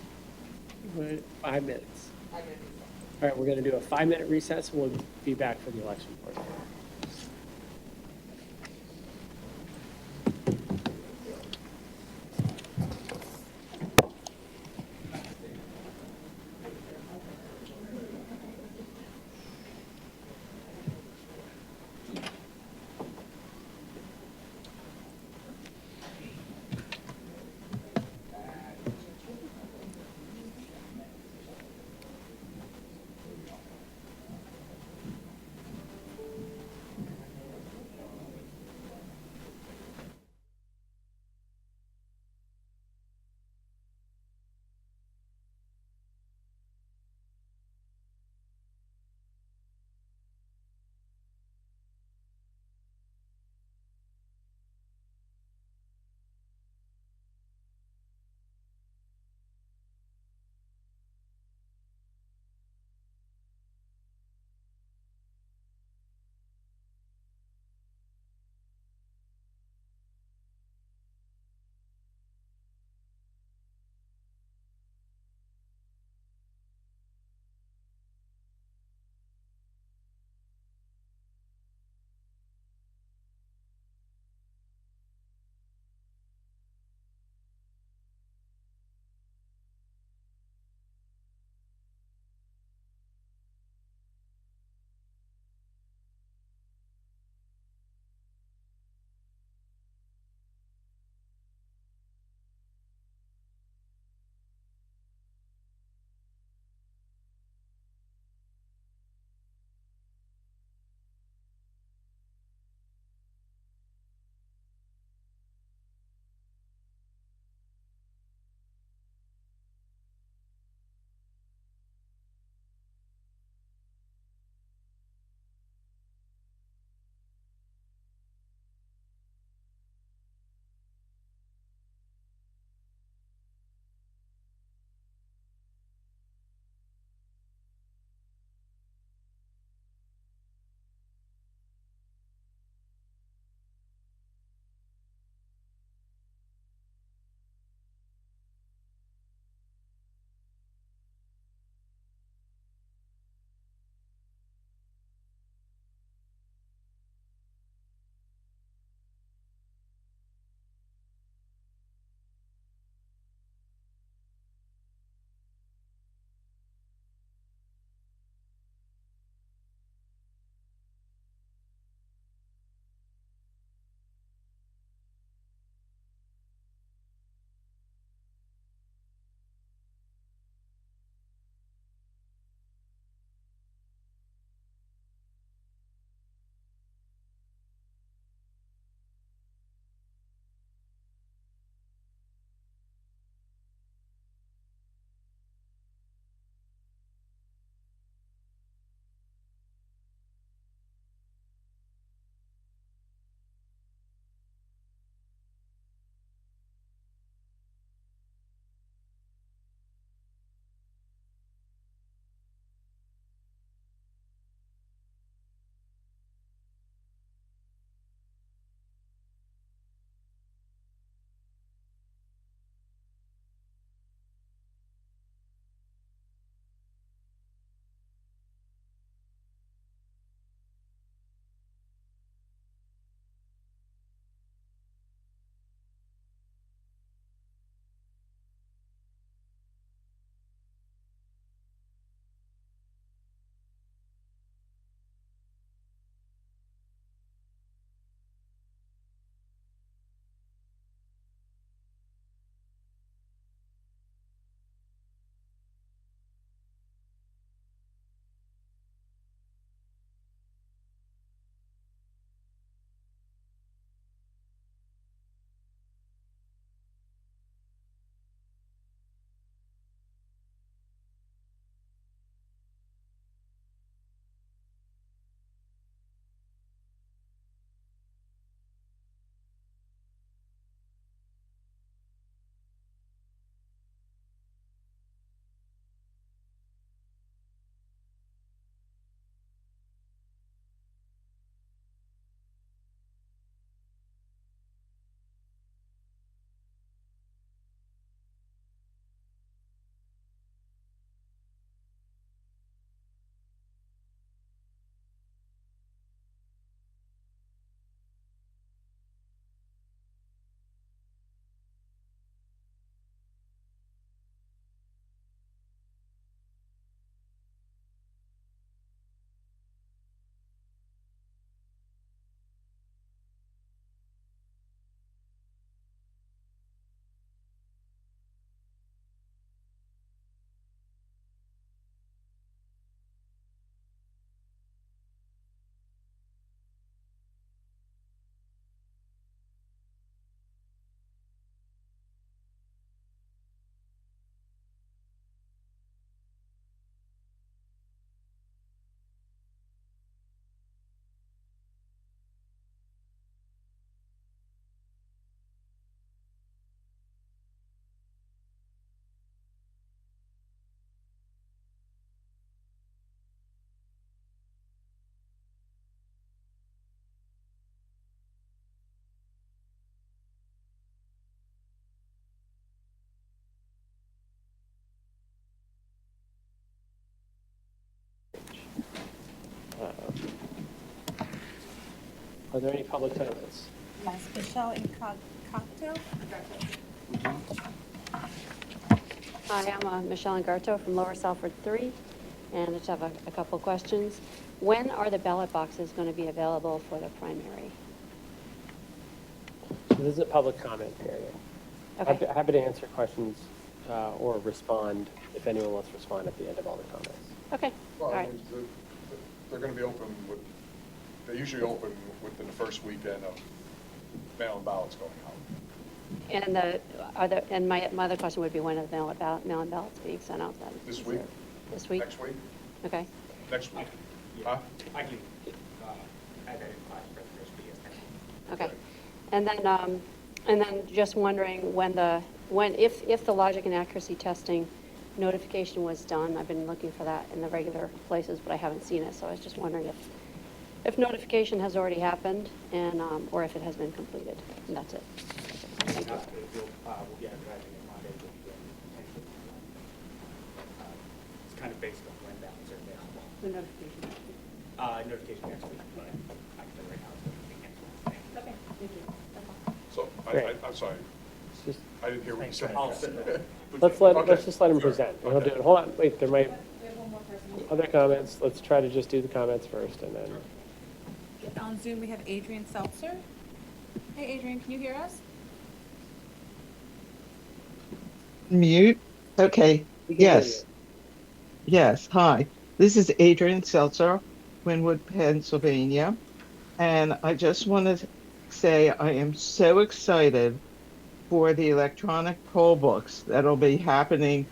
5 minutes. All right, we're going to do a 5-minute recess, and we'll be back for the election board. Are there any public comments? Yes, Michelle Incogto. Hi, I'm Michelle Ingarto from Lower Salford 3, and I just have a couple questions. When are the ballot boxes going to be available for the primary? So this is a public comment period. Okay. Happy to answer questions or respond, if anyone wants to respond at the end of all the comments. Okay, all Well, right. they're going to be open they usually open within the first weekend of mail-in ballots going out. And my other question would be, when are the mail-in ballots being sent out then? This week? This week? Next week? Okay. Next week. Huh? I can identify for the first week. Okay. And then just wondering if the logic and accuracy testing notification was done. I've been looking for that in the regular places, but I haven't seen it. So I was just wondering if notification has already happened and or if it has been completed. And that's it. Thank you. We'll be advertising it Monday. It's kind of based on when ballots are available. The notification. Notification next week, but I can tell you right now it's going to be next week. Okay, thank you. That's all. So, Great. I'm sorry, It's just, I didn't hear what you said. I'll send it. let's just let him present. And he'll do it. Hold on, wait, there might, We have one more person. other comments. Let's try to just do the comments first and then. On Zoom, we have Adrian Seltzer. Hey, Adrian, can you hear us? Mute? Okay, We can hear yes. Yes, hi. This is Adrian Seltzer, Wynwood, Pennsylvania. And I just want to say I am so excited for the electronic poll books that'll be happening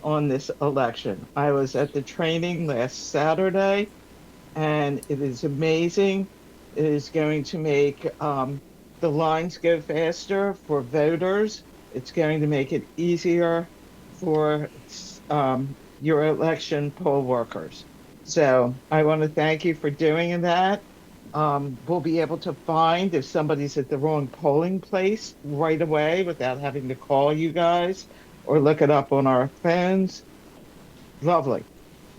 on this election. I was at the training last Saturday, and it is amazing. It is going to make the lines go faster for voters. It's going to make it easier for your election poll workers. So I want to thank you for doing that. We'll be able to find if somebody's at the wrong polling place right away without having to call you guys or look it up on our phones. Lovely,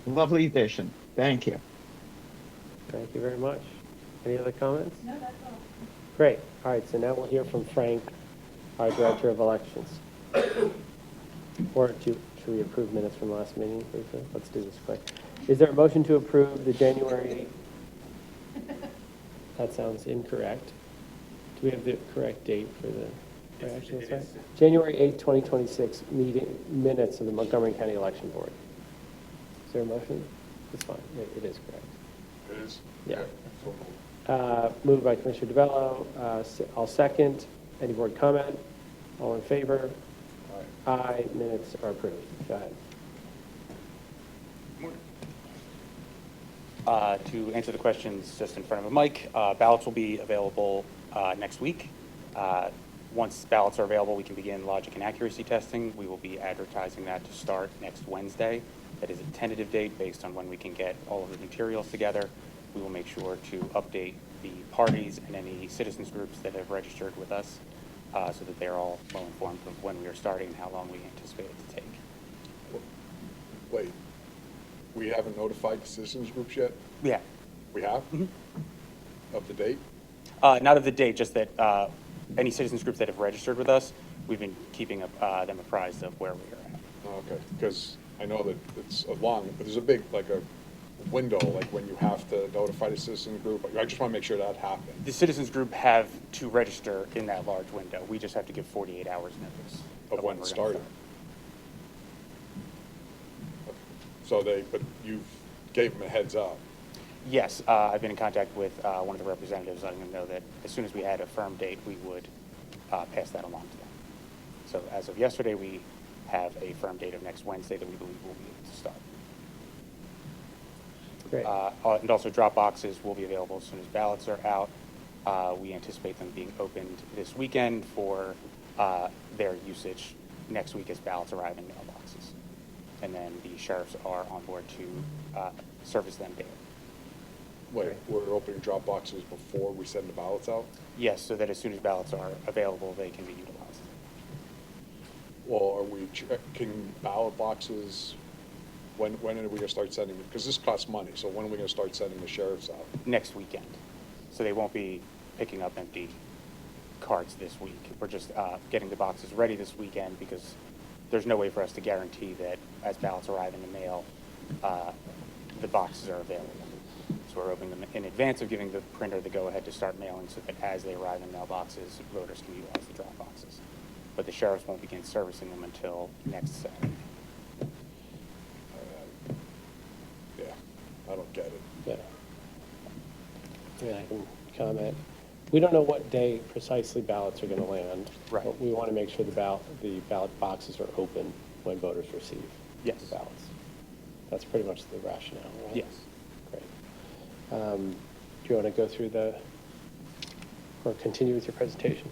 lovely addition. Thank you. Thank you very much. Any other comments? No, that's all. Great. All right, so now we'll hear from Frank, our Director of Elections. Or should we approve minutes from last meeting briefly? Let's do this quick. Is there a motion to approve the January? That sounds incorrect. Do we have the correct date for the actual site? January 8th, 2026 meeting minutes of the Montgomery County Election Board. Is there a motion? It's fine. It is correct. It is? Yeah. So moved. Moved by Commissioner DeBello. I'll second. Any board comment? All in favor? Aye. Minutes are approved. Go ahead. To answer the questions just in front of a mic, ballots will be available next week. Once ballots are available, we can begin logic and accuracy testing. We will be advertising that to start next Wednesday. That is a tentative date based on when we can get all of the materials together. We will make sure to update the parties and any citizens groups that have registered with us so that they're all well informed of when we are starting and how long we anticipate it to take. Wait, we haven't notified the citizens groups yet? Yeah. We have? Mhm. Of the date? Not of the date, just that any citizens groups that have registered with us, we've been keeping them apprised of where we are at. Oh, okay, because I know that it's a long, but there's a big, like a window, like when you have to notify the citizen group. I just want to make sure that happens. The citizens group have to register in that large window. We just have to give 48 hours notice Of when we're it gonna started. So but you gave them a heads up. Yes, I've been in contact with one of the representatives, letting them know that as soon as we had a firm date, we would pass that along to them. So as of yesterday, we have a firm date of next Wednesday that we believe we'll be able to start. Great. And also drop boxes will be available as soon as ballots are out. We anticipate them being opened this weekend for their usage next week as ballots arrive in mailboxes. And then the sheriffs are on board to service them daily. Wait, we're opening drop boxes before we send the ballots out? Yes, so that as soon as ballots are available, they can be utilized. Well, are we checking ballot boxes? When are we going to start sending, because this costs money, so when are we going to start sending the sheriffs out? Next weekend. So they won't be picking up empty cards this week. We're just getting the boxes ready this weekend because there's no way for us to guarantee that as ballots arrive in the mail, the boxes are available. So we're opening them in advance of giving the printer the go-ahead to start mailing so that as they arrive in mailboxes, voters can utilize the drop boxes. But the sheriffs won't begin servicing them until next Saturday. Yeah, I don't get it. Yeah. Yeah, I can comment. We don't know what day precisely ballots are going to land. Right. But we want to make sure the ballot boxes are open when voters receive Yes. the ballots. That's pretty much the rationale, right? Yes. Great. Do you want to go through or continue with your presentation?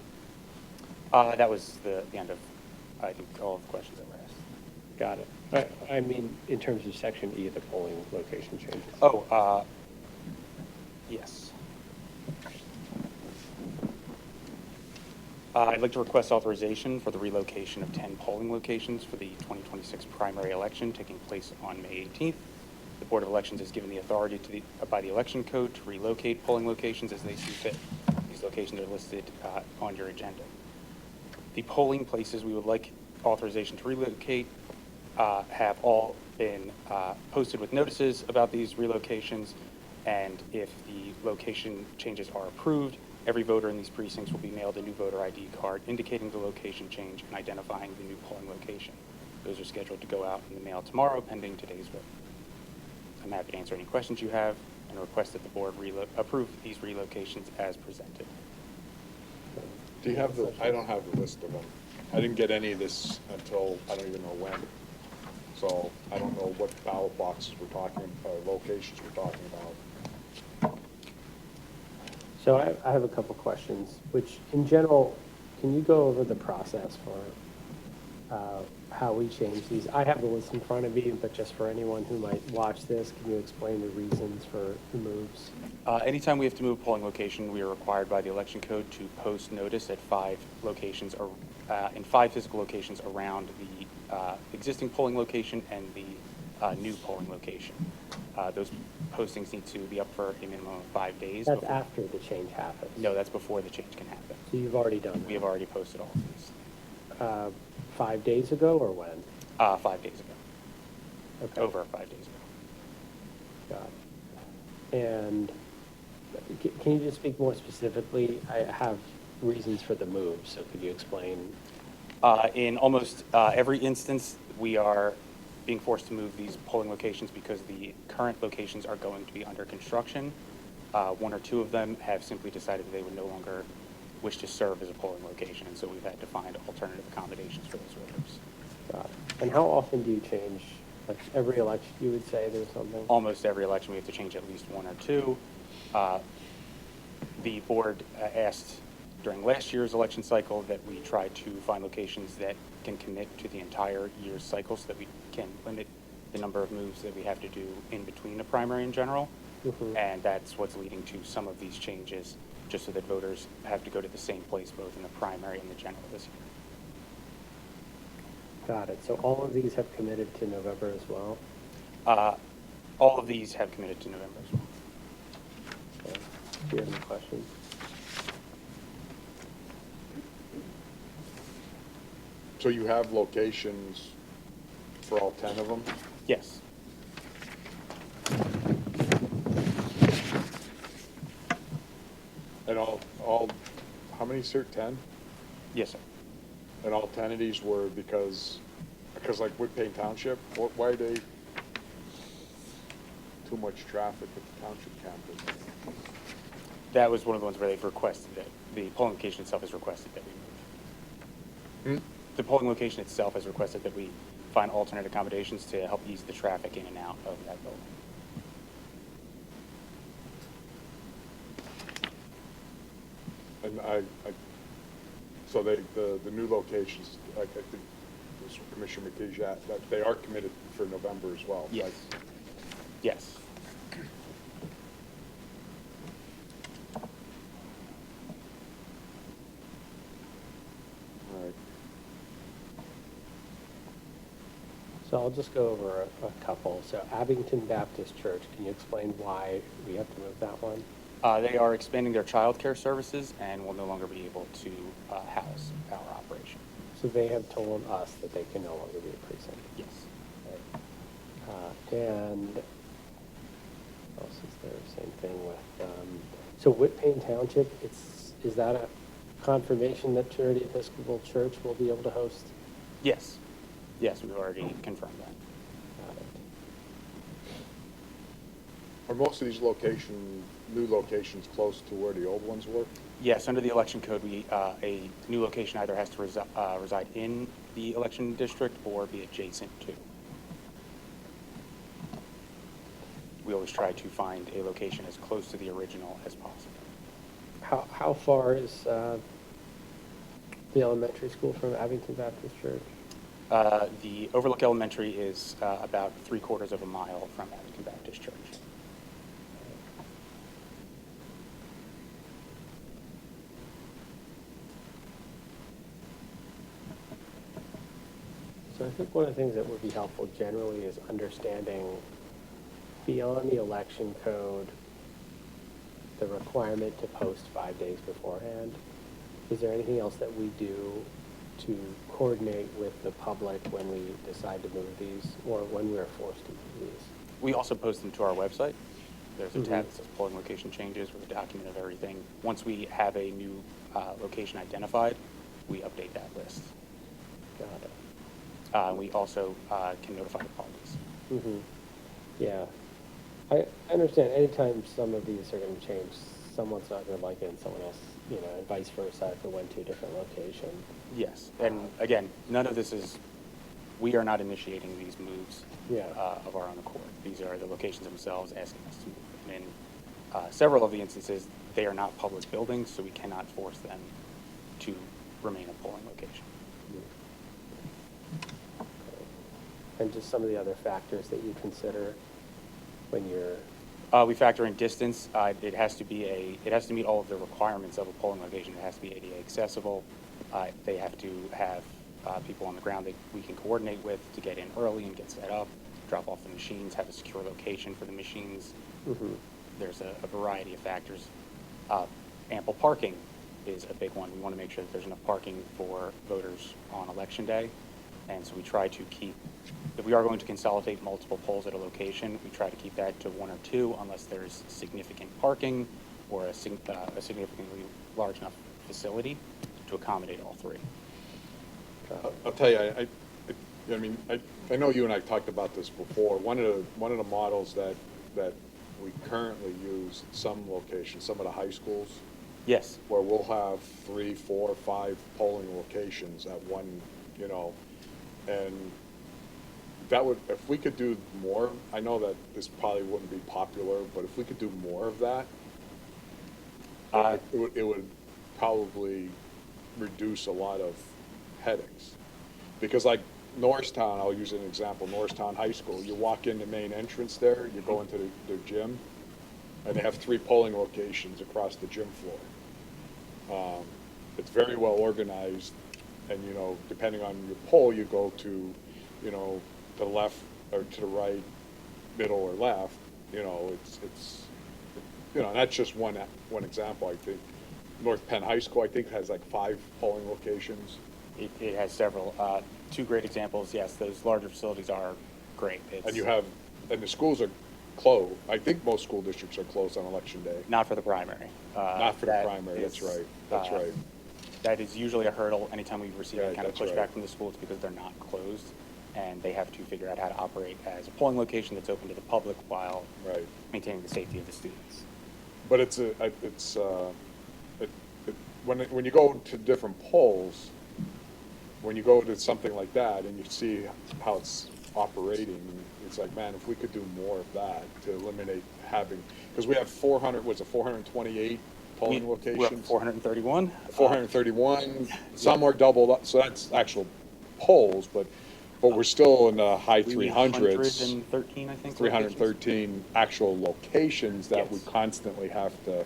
That was the end of, I think, all of the questions that were asked. Got it. I mean, in terms of Section E, the polling location changes. Oh, yes. I'd like to request authorization for the relocation of 10 polling locations for the 2026 primary election taking place on May 18th. The Board of Elections is given the authority by the Election Code to relocate polling locations as they see fit. These locations are listed on your agenda. The polling places we would like authorization to relocate have all been posted with notices about these relocations, and if the location changes are approved, every voter in these precincts will be mailed a new voter ID card indicating the location change and identifying the new polling location. Those are scheduled to go out in the mail tomorrow pending today's vote. I'm happy to answer any questions you have and request that the board approve these relocations as presented. Do you have I don't have the list of them. I didn't get any of this until, I don't even know when. So I don't know what ballot boxes we're talking, locations we're talking about. So I have a couple questions, which in general, can you go over the process for how we change these? I have the list in front of me, but just for anyone who might watch this, can you explain the reasons for the moves? Anytime we have to move a polling location, we are required by the Election Code to post notice at 5 locations or in 5 physical locations around the existing polling location and the new polling location. Those postings need to be up for a minimum of 5 days. That's after the change happens. No, that's before the change can happen. So you've already done that? We have already posted all of these. 5 days ago or when? 5 days ago. Okay. Over 5 days ago. Got it. And can you just speak more specifically? I have reasons for the move, so could you explain? In almost every instance, we are being forced to move these polling locations because the current locations are going to be under construction. 1 or 2 of them have simply decided that they would no longer wish to serve as a polling location, and so we've had to find alternative accommodations for those voters. Got it. And how often do you change? Like every election, you would say there's something? Almost every election, we have to change at least 1 or 2. The board asked during last year's election cycle that we try to find locations that can commit to the entire year's cycle so that we can limit the number of moves that we have to do in between the primary and general. Mm-hmm. And that's what's leading to some of these changes, just so that voters have to go to the same place both in the primary and the general this year. Got it. So all of these have committed to November as well? All of these have committed to November as well. Okay. Do you have any questions? So you have locations for all 10 of them? Yes. And all, how many, sir, 10? Yes, sir. And all 10 of these were because like Woodpayne Township, why are they too much traffic at the township campus? That was one of the ones where they've requested that the polling location itself has requested that we move. The polling location itself has requested that we find alternate accommodations to help ease the traffic in and out of that building. And so the new locations, I think Commissioner McKee's, that they are committed for November as well. Yes. Right? Yes. All right. So I'll just go over a couple. So Abington Baptist Church, can you explain why we have to move that one? They are expanding their childcare services and will no longer be able to house our operation. So they have told us that they can no longer be a precinct. Yes. And what else is there? Same thing with, so Whitpain Township, is that a confirmation that Trinity Episcopal Church will be able to host? Yes. Yes, we've already confirmed that. Got it. Are most of these new locations close to where the old ones were? Yes, under the election code, a new location either has to reside in the election district or be adjacent to. We always try to find a location as close to the original as possible. How far is the elementary school from Abington Baptist Church? The Overlook Elementary is about 3/4 of a mile from Abington Baptist Church. So I think one of the things that would be helpful generally is understanding beyond the election code, the requirement to post 5 days beforehand. Is there anything else that we do to coordinate with the public when we decide to move these or when we're forced to move these? We also post them to our website. There's a tab that says polling location changes with a document of everything. Once we have a new location identified, we update that list. Got it. We also can notify the parties. Mm-hmm. Yeah. I understand anytime some of these are going to change, someone's not going to like it and someone else, and vice versa if it went to a different location. Yes, and again, none of this is, we are not initiating these moves of our own accord. These are the locations themselves asking us to move. And in several of the instances, they are not public buildings, so we cannot force them to remain a polling location. And just some of the other factors that you consider when you're... We factor in distance. It has to meet all of the requirements of a polling location. It has to be ADA accessible. They have to have people on the ground that we can coordinate with to get in early and get set up, drop off the machines, have a secure location for the machines. Mm-hmm. There's a variety of factors. Ample parking is a big one. We want to make sure that there's enough parking for voters on election day. And so we try to keep, if we are going to consolidate multiple polls at a location, we try to keep that to 1 or 2 unless there's significant parking or a significantly large enough facility to accommodate all 3. I'll tell you, I know you and I talked about this before. One of the models that we currently use in some locations, some of the high schools. Yes. Where we'll have 3, 4, 5 polling locations at one, and that would, if we could do more, I know that this probably wouldn't be popular, but if we could do more of that, it would probably reduce a lot of headaches. Because like Norristown, I'll use an example, Norristown High School, you walk in the main entrance there, you go into their gym, and they have 3 polling locations across the gym floor. It's very well organized, and depending on your poll, you go to, the left or to the right, middle or left. It's and that's just one example. I think North Penn High School, I think, has like 5 polling locations. It has several. 2 great examples. Yes, those larger facilities are great. And the schools are closed. I think most school districts are closed on election day. Not for the primary. Not for the primary. That's right. That's right. That is usually a hurdle anytime we receive any kind of pushback right. from the schools because they're not closed, and they have to figure out how to operate as a polling location that's open to the public while maintaining the safety of the students. But when you go to different polls, when you go to something like that and you see how it's operating, it's like, man, if we could do more of that to eliminate having, because we have 428 polling locations. We're up 431. 431. Some are doubled up, so that's actual polls, but we're still in the high 300s. 313, I think. 313 actual locations that we constantly have to,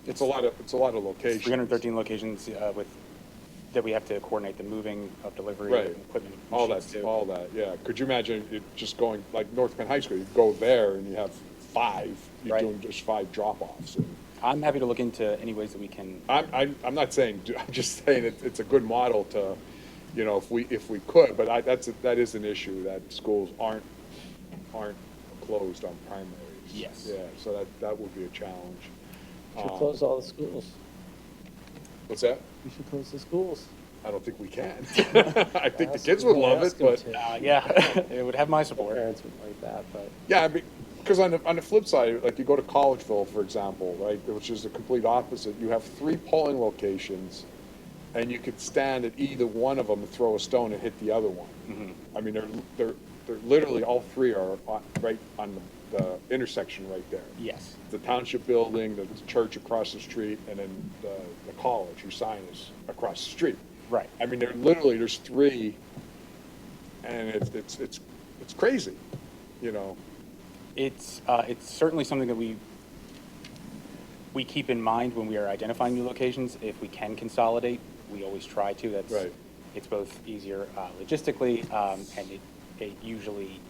it's a lot of locations. 313 locations that we have to coordinate the moving of delivery of equipment. All that, yeah. Could you imagine it just going, like North Penn High School, you go there and you have 5, you're Right. doing just 5 drop-offs. And I'm happy to look into any ways that we can. I'm not saying, I'm just saying it's a good model to, you know, if we could, but that is an issue, that schools aren't closed on primaries. Yes. Yeah, so that would be a challenge. Should close all the schools. What's that? We should close the schools. I don't think we can. I think the kids would love it, but. Yeah, it would have my support. Parents would like that, but. Yeah, I mean, because on the flip side, like you go to Collegeville, for example, right, which is the complete opposite. You have 3 polling locations, and you could stand at either one of them and throw a stone and hit the other one. Mm-hmm. I mean, they're literally, all 3 are right on the intersection right there. Yes. The township building, the church across the street, and then the college, whose sign is across the street. Right. I mean, there's 3, and it's crazy, you know. It's certainly something that we keep in mind when we are identifying new locations. If we can consolidate, we always try to. That's right. It's both easier logistically, and it usually,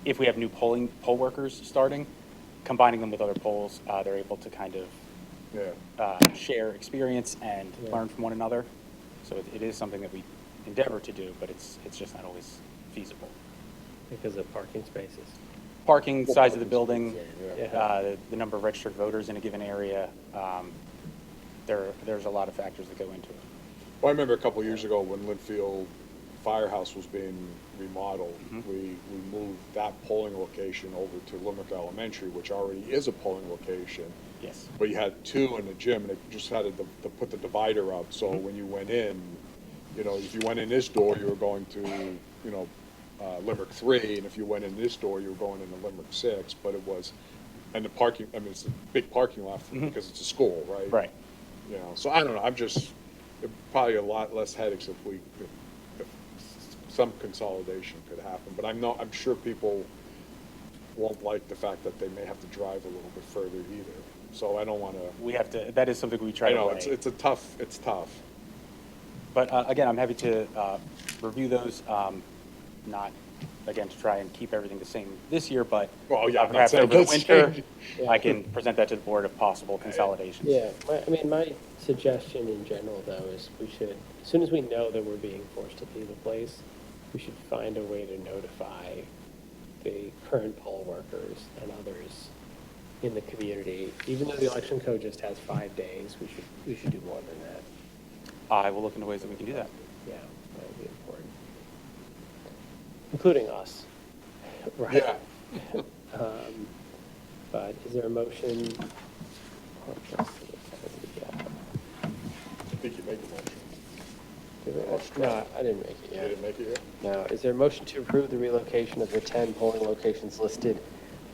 if we have new poll workers starting, combining them with other polls, they're able to kind of share experience and learn from one another. So it is something that we endeavor to do, but it's just not always feasible. Because of parking spaces. Parking, size of the building, Yeah. the number of registered voters in a given area. There's a lot of factors that go into it. Well, I remember a couple of years ago when Linfield Firehouse was being remodeled, we moved that polling location over to Limerick Elementary, which already is a polling location. Yes. But you had 2 in the gym, and it just had to put the divider up, so when you went in, you know, if you went in this door, you were going to, you know, Limerick 3, and if you went in this door, you were going into Limerick 6, but it was, and the parking, I mean, it's a big parking lot because it's a school, right? Right. You know, so I don't know, probably a lot less headaches if some consolidation could happen, but I'm sure people won't like the fact that they may have to drive a little bit further either, so I don't want to. That is something we try to weigh. It's tough. But again, I'm happy to review those, not, again, to try and keep everything the same this year, but perhaps over the winter, I can present that to the board of possible consolidations. Yeah, my suggestion in general, though, is we should, as soon as we know that we're being forced to leave a place, we should find a way to notify the current poll workers and others in the community. Even though the election code just has 5 days, we should do more than that. I will look into ways that we can do that. Yeah, that would be important. Including us. Right. Yeah. But is there a motion? I think you made the motion. No, I didn't make it You yet. didn't make it yet? No, is there a motion to approve the relocation of the 10 polling locations listed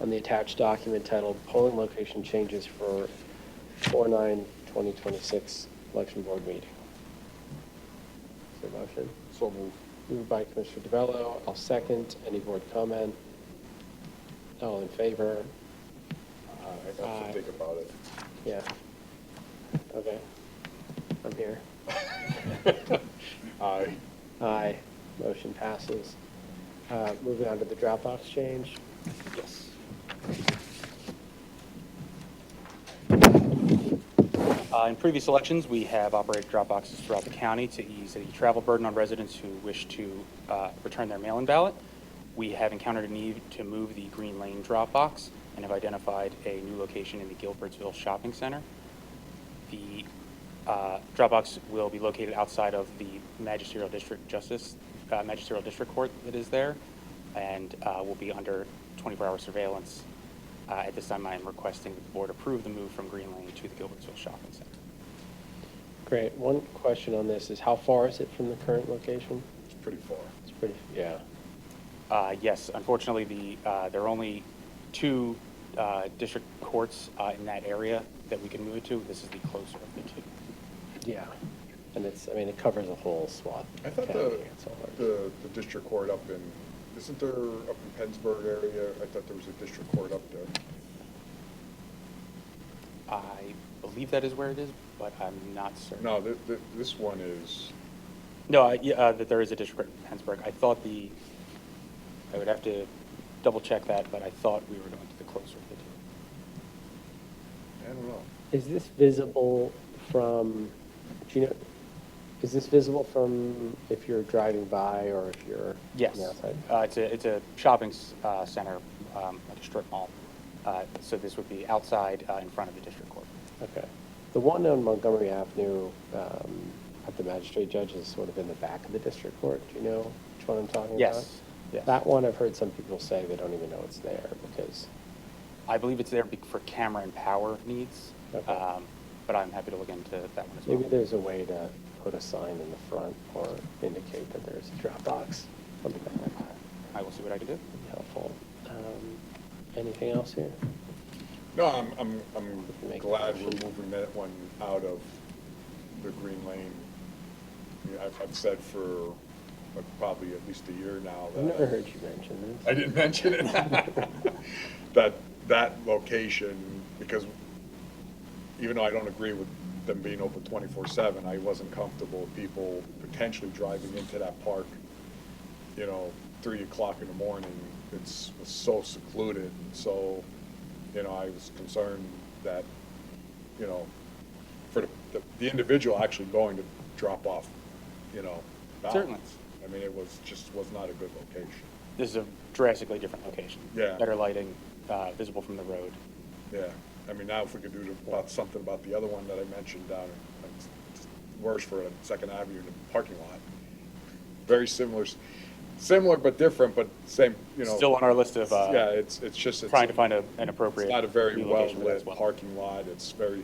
on the attached document titled Polling Location Changes for 4/9/2026 Election Board Meeting? Is there a motion? So moved. Moved by Commissioner DeBello. I'll second. Any board comment? All in favor? I have to think about it. Yeah. Okay. I'm here. Aye. Aye. Motion passes. Moving on to the Dropbox change. Yes. In previous elections, we have operated drop boxes throughout the county to ease the travel burden on residents who wish to return their mail-in ballot. We have encountered a need to move the Green Lane drop box and have identified a new location in the Gilbertsville Shopping Center. The drop box will be located outside of the Magisterial District Court that is there, and will be under 24-hour surveillance. At this time, I am requesting that the board approve the move from Green Lane to the Gilbertsville Shopping Center. Great. One question on this is how far is it from the current location? It's pretty far. It's pretty, yeah. Yes, unfortunately, there are only 2 district courts in that area that we can move it to. This is the closer of the 2. Yeah. And it covers a whole swath. I thought the district court isn't there up in Pennsburg area? I thought there was a district court up there. I believe that is where it is, but I'm not certain. No, this one is. No, that there is a district court in Pennsburg. I thought I would have to double check that, but I thought we were going to the closer of the two. I don't know. Is this visible from, do you know, is this visible from if you're driving by or if you're Yes. on the outside? It's a shopping center, like a strip mall. So this would be outside in front of the district court. Okay. The one on Montgomery Avenue at the magistrate judge is sort of in the back of the district court. Do you know which one I'm talking about? Yes. Yes. That one, I've heard some people say they don't even know it's there because. I believe it's there for camera and power needs, Okay. but I'm happy to look into that one as well. Maybe there's a way to put a sign in the front or indicate that there's a drop box, something like that. I will see what I can do. Be helpful. Anything else here? No, I'm Make a glad motion. we're moving that one out of the Green Lane. I mean, I've said for probably at least a year now I've never that, heard you mention this. I didn't mention it, that location, because even though I don't agree with them being open 24/7, I wasn't comfortable with people potentially driving into that park, 3 o'clock in the morning. It's so secluded, so, I was concerned that, for the individual actually going to drop off, Certainly. ballots. I mean, it was not a good location. This is a drastically different location. Yeah. Better lighting, visible from the road. Yeah, I mean, now if we could do something about the other one that I mentioned down in worse for Second Avenue in the parking lot. Very similar but different, but same, Still on our list of yeah, it's just trying to find an appropriate. It's not a very relocation for that well-lit as well. parking lot. It's very,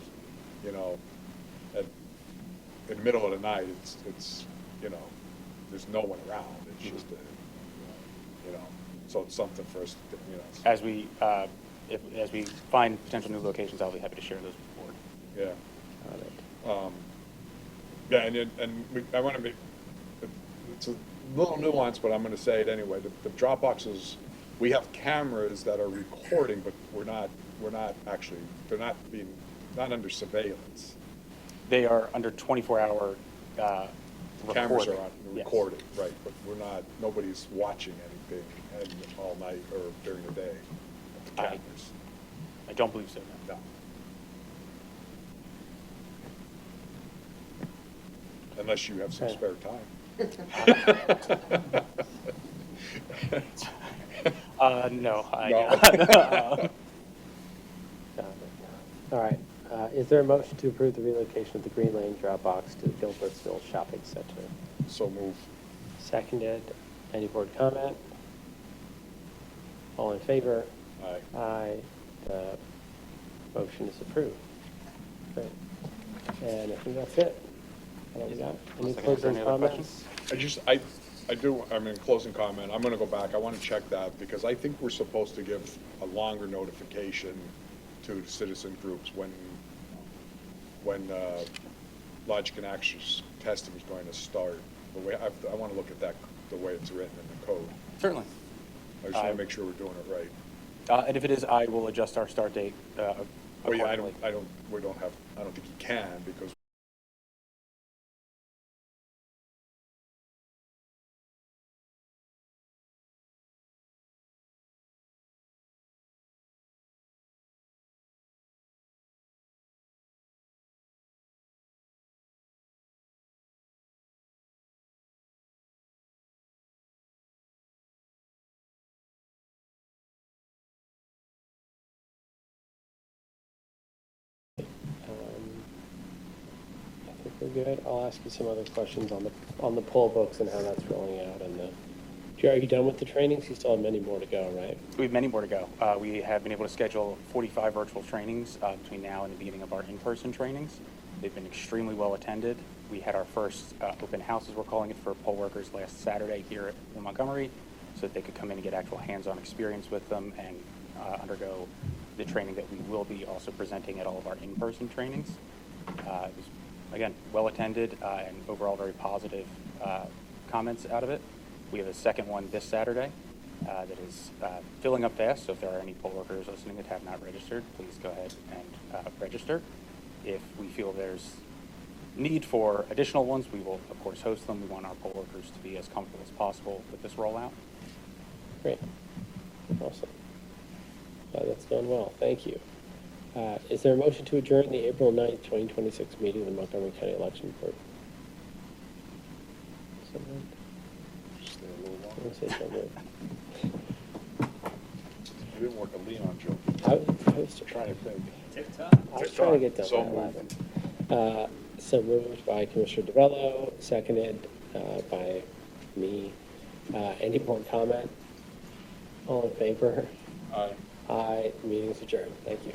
in the middle of the night, it's there's no one around. It's just, so it's something for us to, As we find potential new locations, I'll be happy to share those with the board. yeah. Yeah, I want to make, it's a little nuanced, but I'm going to say it anyway. The drop boxes, we have cameras that are recording, but we're not actually, they're not under surveillance. They are under 24-hour Cameras recording. are on Yes. recording, right, but nobody's watching anything all night or during the day. The cameras. I don't believe so, no. No. Unless you have some Okay. spare time. No, No. All right. Is there a motion to approve the relocation of the Green Lane drop box to the Gilbertsville Shopping Center? So move. Seconded. Any board comment? All in favor? Aye. Aye. The motion is approved. Great. And I think that's it. What do we got? Any Unless I can answer closing any other comments? Closing comment, I'm gonna go back, I wanna check that, because I think we're supposed to give a longer notification to the citizen groups when logic and access testing is going to start. The way, I wanna look at that, the way it's written in the code. Certainly. I just wanna make sure we're doing it right. And if it is, I will adjust our start date Well, yeah, I accordingly. don't think you can, because I think we're good. I'll ask you some other questions on the poll books and how that's rolling out. And are you done with the trainings? You still have many more to go, right? We have many more to go. We have been able to schedule 45 virtual trainings between now and the beginning of our in-person trainings. They've been extremely well attended. We had our first open house, as we're calling it, for poll workers last Saturday here in Montgomery, so that they could come in and get actual hands-on experience with them and undergo the training that we will be also presenting at all of our in-person trainings. It was, again, well attended and overall very positive comments out of it. We have a second one this Saturday that is filling up fast, so if there are any poll workers listening that have not registered, please go ahead and register. If we feel there's need for additional ones, we will, of course, host them. We want our poll workers to be as comfortable as possible with this rollout. Great. Awesome. That's done well. Thank you. Is there a motion to adjourn the April 9th, 2026 meeting of the Montgomery County Election Board? Someone? I'm gonna say so moved. You didn't work a Leon joke. I was Trying to think. I was trying to get done So by moved. 11. So moved by Commissioner DeBello, seconded by me. Any more comment? All in favor? Aye. Aye. Meeting's adjourned. Thank you.